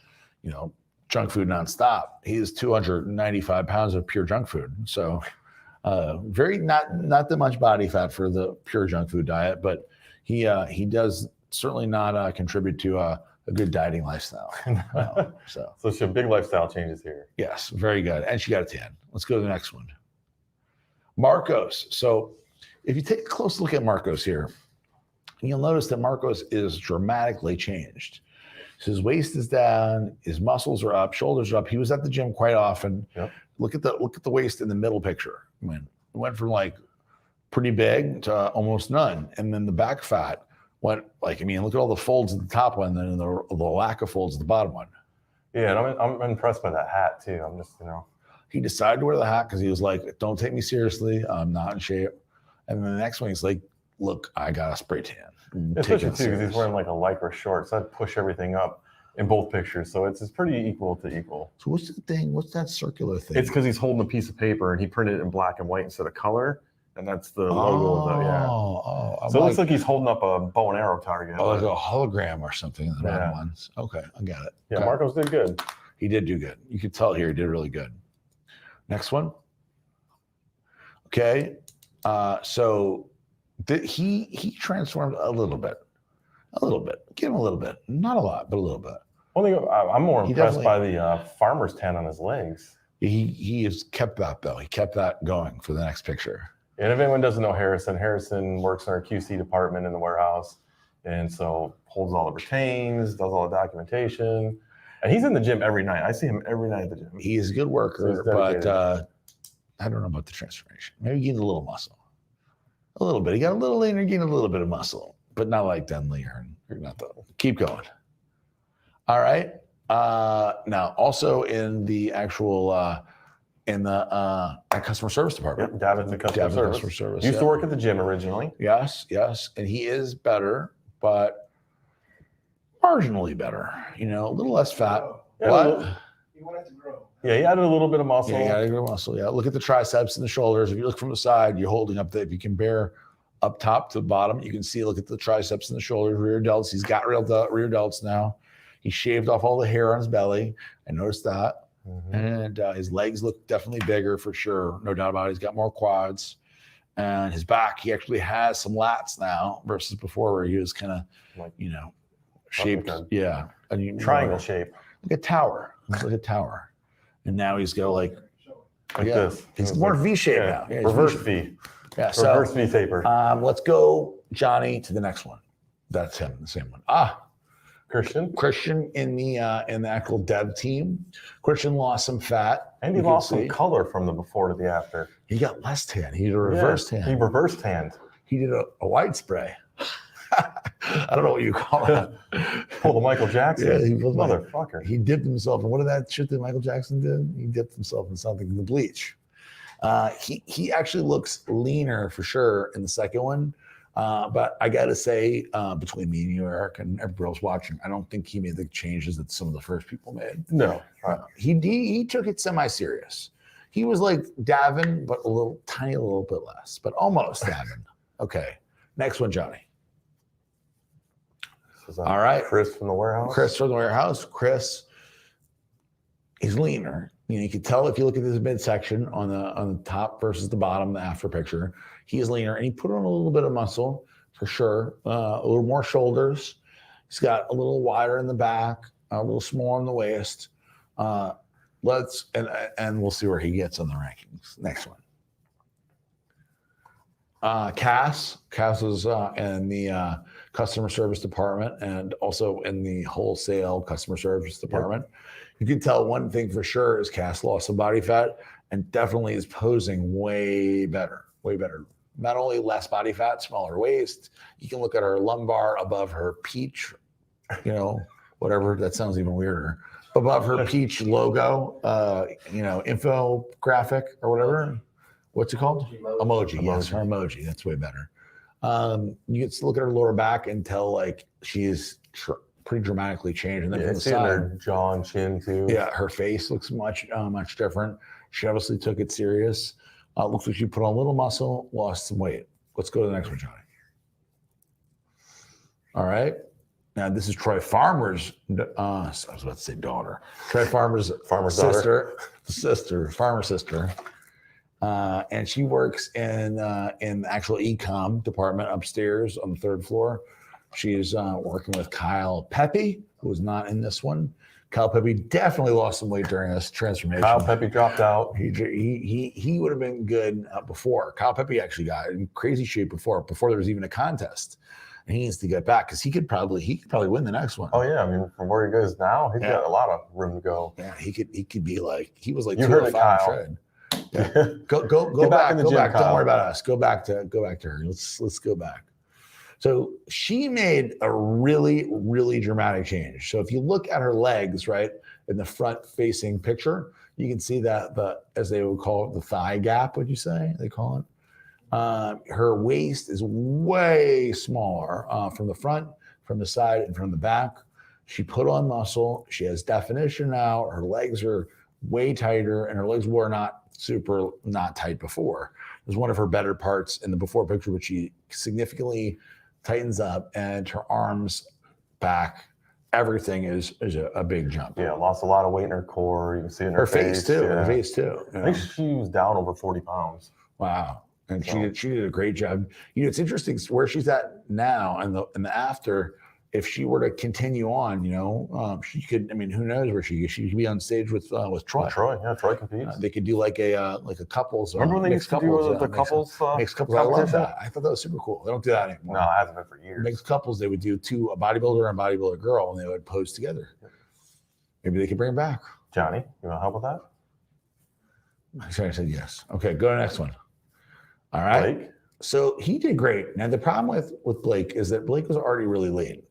junk food nonstop. He is 295 pounds of pure junk food. So very not that much body fat for the pure junk food diet, but he does certainly not contribute to a good dieting lifestyle. So some big lifestyle changes here. Yes, very good. And she got a tan. Let's go to the next one. Marcos. So if you take a close look at Marcos here, And you'll notice that Marcos is dramatically changed. So his waist is down, his muscles are up, shoulders are up. He was at the gym quite often. Yep. Look at the waist in the middle picture. I mean, it went from like pretty big to almost none. And then the back fat went like, I mean, look at all the folds at the top one, and then the lack of folds at the bottom one. Yeah, and I'm impressed by that hat too. I'm just, He decided to wear the hat because he was like, don't take me seriously. I'm not in shape. And then the next one, he's like, look, I got a spray tan. especially too because he's wearing like a lycra short, so I'd push everything up in both pictures. So it's pretty equal to equal. So what's the thing? What's that circular thing? It's because he's holding a piece of paper and he printed it in black and white instead of color. And that's the logo of the, yeah. So it looks like he's holding up a bow and arrow target. Oh, like a hologram or something in the bottom Yeah. ones. Okay, I got it. Yeah, Okay. Marcos did good. He did do good. You could tell here he did really good. Next one. Okay. So he transformed a little bit. A little bit. Give him a little bit. Not a lot, but a little bit. One thing I'm more He impressed by the farmer's tan on his legs. He has kept that though. He kept that going for the next picture. And if anyone doesn't know Harrison works in our QC department in the warehouse. And so holds all the retains, does all the documentation. And he's in the gym every night. I see him every night at the gym. He is a good worker, but I don't know about the transformation. Maybe he gained a little muscle. A little bit. He got a little leaner, gained a little bit of muscle, but not like Denley or not the. Keep going. All right. Now, also in the actual customer service department. Yep, David's in customer service. Used to work at the gym originally. Yes, and he is better, but marginally better. You know, a little less fat. Yeah, What? He wanted to grow. Yeah, he added a little bit of muscle. Yeah, you gotta grow muscle. Yeah, look at the triceps and the shoulders. If you look from the side, you're holding up if you compare up top to bottom, you can see, look at the triceps and the shoulders, rear delts. He's got rear delts now. He shaved off all the hair on his belly. I noticed that. Mhm. And his legs look definitely bigger for sure. No doubt about it. He's got more quads. And his back, he actually has some lats now versus before where he was kind of, Like, shaped. like a Yeah. And triangle shape. Like a tower. Like a tower. And now he's got like This. He's more V-shaped now. Yeah, he's reverse V-shaped. V. Yeah, Reverse V taper. let's go, Johnny, to the next one. That's him, the same one. Christian in the actual dev team. Christian lost some fat. And he lost some color from the before to the after. He got less tan. He did a reverse tan. He reverse tanned. He did a white spray. I don't know what you call it. Pull the Michael Jackson. Yeah, he pulled motherfucker. He dipped himself in what did that shit that Michael Jackson did? He dipped himself in something in the bleach. He actually looks leaner for sure in the second one. But I got to say, between me and you, Eric, and everybody else watching, I don't think he made the changes that some of the first people made. No. He took it semi-serious. He was like Davin, but a little bit less, but almost Davin. Okay. Next one, Johnny. All right. Chris from the warehouse. Chris, he's leaner. You can tell if you look at this midsection on the top versus the bottom, the after picture. He is leaner, and he put on a little bit of muscle for sure. A little more shoulders. He's got a little wider in the back, a little smaller in the waist. And we'll see where he gets on the rankings. Next one. Cass is in the customer service department and also in the wholesale customer service department. Yep. You can tell one thing for sure is Cass lost some body fat and definitely is posing way better. Not only less body fat, smaller waist. You can look at her lumbar above her peach, whatever. That sounds even weirder. Above her peach logo, infographic or whatever. What's it called? Emoji. Yes, her emoji. That's way better. You get to look at her lower back and tell like she is pretty dramatically changed. And then from the side, her jaw and chin too. Yeah, her face looks much different. She obviously took it serious. Looks like she put on a little muscle, lost some weight. Let's go to the next one, Johnny. All right. Now this is Troy Farmer's. I was about to say daughter. Troy Farmer's sister, farmer sister. And she works in the actual e-com department upstairs on the third floor. She's working with Kyle Pepe, who was not in this one. Kyle Pepe definitely lost some weight during this transformation. Kyle Pepe dropped out. He would have been good before. Kyle Pepe actually got in crazy shape before there was even a contest. He needs to get back because he could probably win the next one. Oh yeah, I mean, from where he goes now, he's got a lot of room to go. Yeah, he could be like he was like You heard it, 205 Kyle. Fred. Yeah. Go Get back in the go gym, back. Don't Kyle. worry about us. Go back to her. Let's go back. So she made a really, really dramatic change. So if you look at her legs, right, in the front facing picture, you can see that as they would call it, the thigh gap, would you say they call it? Her waist is way smaller from the front, from the side, and from the back. She put on muscle. She has definition now. Her legs are way tighter, and her legs were not tight before. It was one of her better parts in the before picture, which she significantly tightens up, and her arms, back, everything is a big jump. Yeah, lost a lot of weight in her core. You can see it in her face too. Yeah. Her face too. I think she was down over 40 pounds. Wow. And she did a great job. You know, it's interesting where she's at now and the after. If she were to continue on, you know, she could. I mean, who knows where she could be on stage with Troy. Troy competes. They could do like a couples. Remember when they used to do the couples? Mixed couples. I love that. I thought that was super cool. They don't do that anymore. No, it hasn't been for years. Mixed couples, they would do a bodybuilder and bodybuilder girl, and they would pose together. Maybe they could bring it back. Johnny, you want to help with that? I said yes. Okay, go to the next one. All right. Blake? So he did great. Now the problem with Blake is that Blake was already really lean.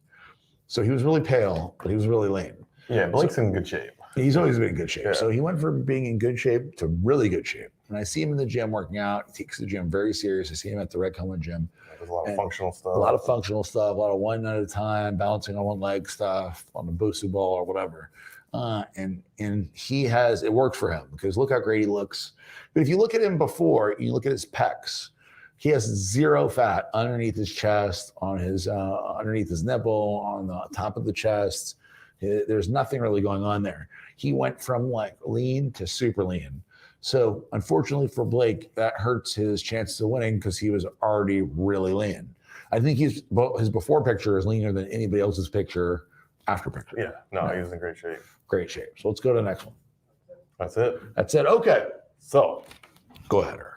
So he was really pale, but he was really lean. Yeah, Blake's in good shape. He's always been in good shape. Yeah. So he went from being in good shape to really good shape. And I see him in the gym working out. He takes the gym very serious. I see him at the Red Helmet gym. There's a lot of functional stuff. A lot of functional stuff, a lot of one at a time, balancing on one leg stuff, on the Bosu ball or whatever. And he has, it works for him because look how great he looks. But if you look at him before, you look at his pecs, he has zero fat underneath his chest, on his underneath his nipple, on the top of the chest. There's nothing really going on there. He went from like lean to super lean. So unfortunately for Blake, that hurts his chances of winning because he was already really lean. I think his before picture is leaner than anybody else's picture after picture. Yeah, no, he was in great shape. Great shape. So let's go to the next one. That's it. That's it. Okay. So, go ahead, Eric.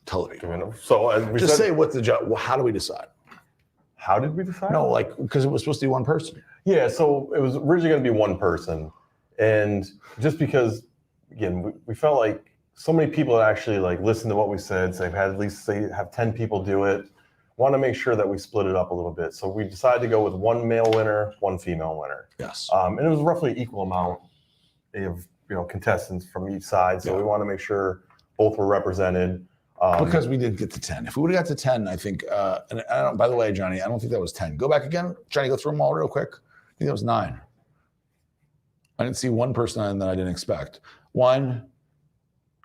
Tell me. So as we Just said, say what the job. Well, how do we decide? how did we decide? No, like because it was supposed to be one person. Yeah, so it was originally going to be one person, and just because, again, we felt like so many people had actually like listened to what we said, so they've had at least have 10 people do it. Want to make sure that we split it up a little bit, so we decided to go with one male winner, one female winner. Yes. And it was roughly equal amount of contestants from each side, so we want to make sure both were represented. Because we didn't get to 10. If we would have got to 10, I think, and I don't, by the way, Johnny, I don't think that was 10. Go back again. Johnny, go through them all real quick. I think that was 9. I didn't see one person that I didn't expect. 1,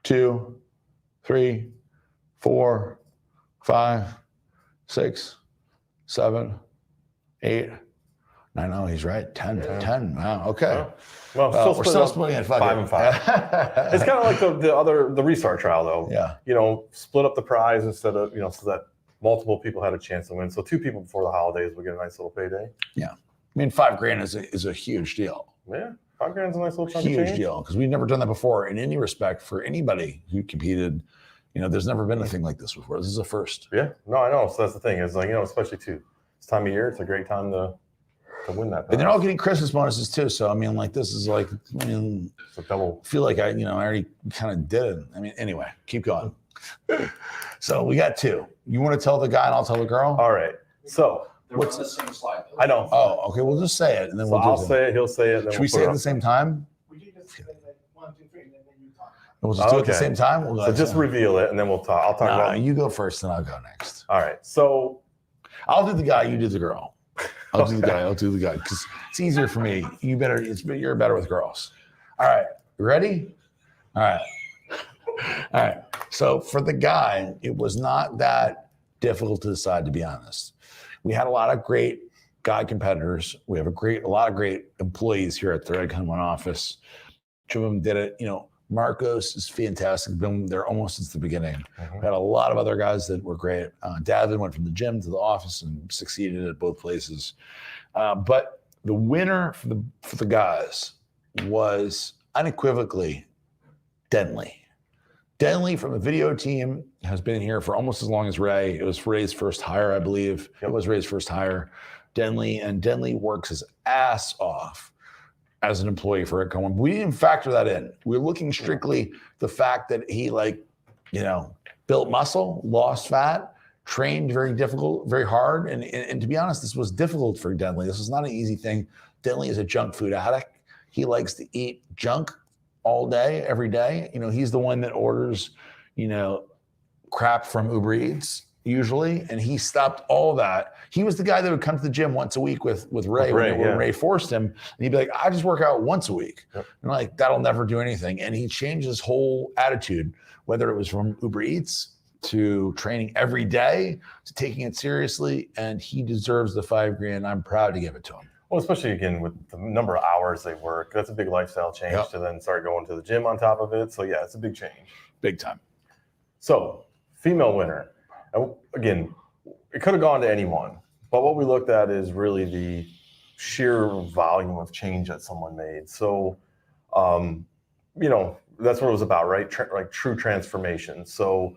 2, 3, 4, 5, 6, 7, 8, 9. Oh, he's right. 10. Yeah. 10. Wow. Okay. Well, We're still splitting it. 5 and 5. It's kind of like the restart trial, though. Yeah. Split up the prize instead of, so that multiple people had a chance to win. So 2 people before the holidays would get a nice little payday. Yeah. I mean, $5,000 is a huge deal. Yeah. $5,000 is a nice little chunk of change. Huge deal. Because we've never done that before in any respect for anybody who competed. There's never been anything like this before. This is a first. Yeah. No, I know. So that's the thing is like, especially too, this time of year, it's a great time to win that. And they're all getting Christmas bonuses too. So, I mean, like, this is like, it's a double. I feel like I already kind of did it. I mean, anyway, keep going. So we got 2. You want to tell the guy and I'll tell the girl? All right. So They're on the same slide. Though. I know. Oh, okay. We'll just say it and then we'll do I'll say it. He'll say it. Then Should we say it at the same time? We can just say like 1, 2, 3, and then you talk. We'll just do it at the Okay. same time? We'll So just reveal it and then we'll talk. I'll talk about. You go first and I'll go next. All right. So I'll do the guy, you do the girl. I'll do the guy because it's easier for me. You're better with girls. All right, you ready? All right. So for the guy, it was not that difficult to decide, to be honest. We had a lot of great guy competitors. We have a lot of great employees here at the Red Helmet office. Each of them did it. Marcos is fantastic. Been there almost since the beginning. We had a lot of other guys that were great. Davin went from the gym to the office and succeeded at both places. But the winner for the guys was unequivocally Denley. Denley from the video team has been here for almost as long as Ray. It was Ray's first hire, I believe. It was Ray's first hire. Denley works his ass off as an employee for Red Con One. We didn't factor that in. We're looking strictly the fact that he built muscle, lost fat, trained very hard. And to be honest, this was difficult for Denley. This is not an easy thing. Denley is a junk food addict. He likes to eat junk all day, every day. He's the one that orders, crap from Uber Eats usually. And he stopped all that. He was the guy that would come to the gym once a week with Ray, when Ray forced him. And he'd be like, I just work out once a week. Yep. And like, that'll never do anything. And he changed his whole attitude, whether it was from Uber Eats to training every day to taking it seriously. And he deserves the $5,000. I'm proud to give it to him. Well, especially again with the number of hours they work, that's a big lifestyle change to then start going to the gym on top of it. So yeah, it's a big change. Big time. So female winner. Again, it could have gone to anyone, but what we looked at is really the sheer volume of change that someone made. So, that's what it was about, right? Like true transformation. So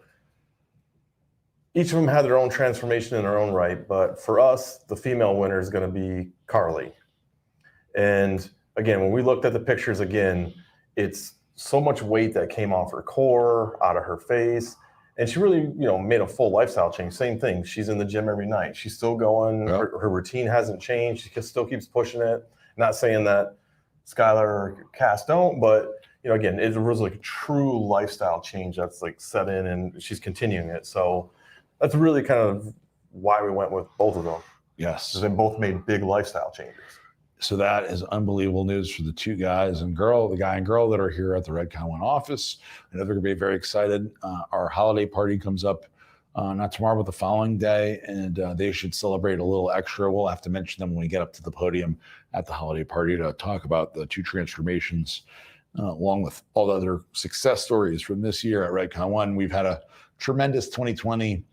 each of them had their own transformation in their own right, but for us, the female winner is going to be Carly. And again, when we looked at the pictures again, it's so much weight that came off her core, out of her face, and she really, made a full lifestyle change. Same thing. She's in the gym every night. She's still going. Yep. Her routine hasn't changed. She still keeps pushing it. Not saying that Skylar or Cass don't, but again, it was like a true lifestyle change that's like set in, and she's continuing it. So that's really kind of why we went with both of them. Yes. Because they both made big lifestyle changes. So that is unbelievable news for the two guys and girl, the guy and girl that are here at the Red Con One office. I know they're going to be very excited. Our holiday party comes up not tomorrow, but the following day, and they should celebrate a little extra. We'll have to mention them when we get up to the podium at the holiday party to talk about the two transformations, along with all the other success stories from this year at Red Con One. We've had a tremendous 2020.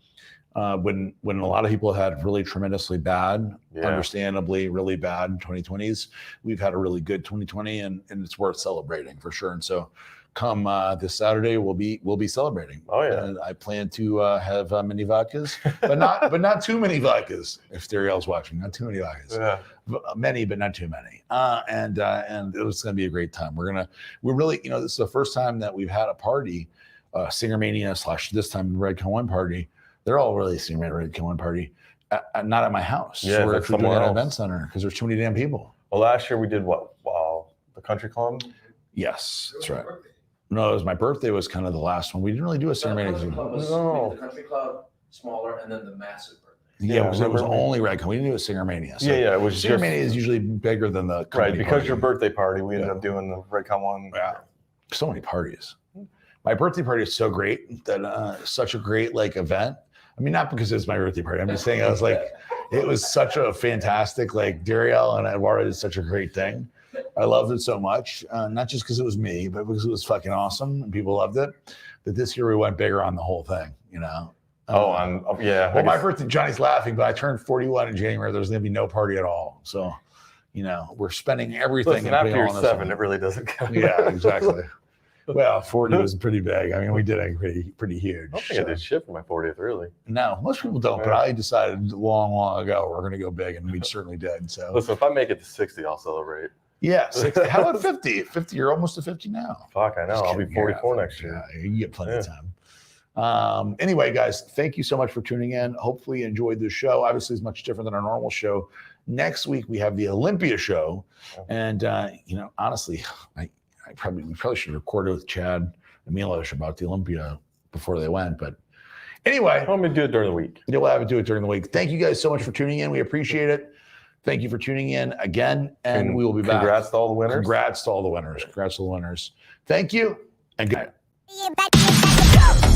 When a lot of people had really tremendously bad, understandably really bad 2020s, we've had a really good 2020, and it's worth celebrating for sure. And so, come this Saturday, we'll be celebrating. Oh yeah! And I plan to have many vodkas, but not too many vodkas. If Dariel's watching, not too many vodkas. Yeah. Many, but not too many. And it was going to be a great time. We're really, this is the first time that we've had a party, Singer Mania / this time Red Con One party. They're all really seeing Red Con One party, not at my house. Yeah, we're doing it at an event center because there's too many damn people. Well, last year we did what? Wow, the country club. Yes, that's right. No, it was my birthday. Was kind of the last one. We didn't really do a ceremony. The country club, smaller, and then the massive birthday. Yeah, it was only Red Con. We didn't do a Singer Mania. So it was Singer Mania is usually bigger than the right because party. Your birthday party. We ended up doing the Red Con One. Yeah, so many parties. My birthday party is so great that such a great event. I mean, not because it's my birthday party. I'm just saying it was such a fantastic, Dariel and Eduardo did such a great thing. I loved it so much, not just because it was me, but because it was fucking awesome and people loved it. But this year we went bigger on the whole thing, yeah. Well, my birthday, Johnny's laughing, but I turned 41 in January. There's going to be no party at all. So, we're spending everything. Listen, after you're 7, it really doesn't count. Yeah, exactly. Well, 40 was pretty big. I mean, we did it pretty huge. I don't think I did shit for my 40th, really. No, most people don't, but I decided long ago we're going to go big, and we certainly did. So, listen, if I make it to 60, I'll celebrate. Yeah, 60. How about 50? 50, you're almost to 50 now. Fuck, I know. I'll be 44 next year. Yeah, you get plenty of time. Anyway, guys, thank you so much for tuning in. Hopefully you enjoyed this show. Obviously, it's much different than our normal show. Next week, we have the Olympia show. And, honestly, we probably should have recorded with Chad and MILOS about the Olympia before they went. But anyway. I'm going to do it during the week. We'll have it do it during the week. Thank you guys so much for tuning in. We appreciate it. Thank you for tuning in again. And we will be back. Congrats to all the winners. Congrats to all the winners. Thank you. And good night.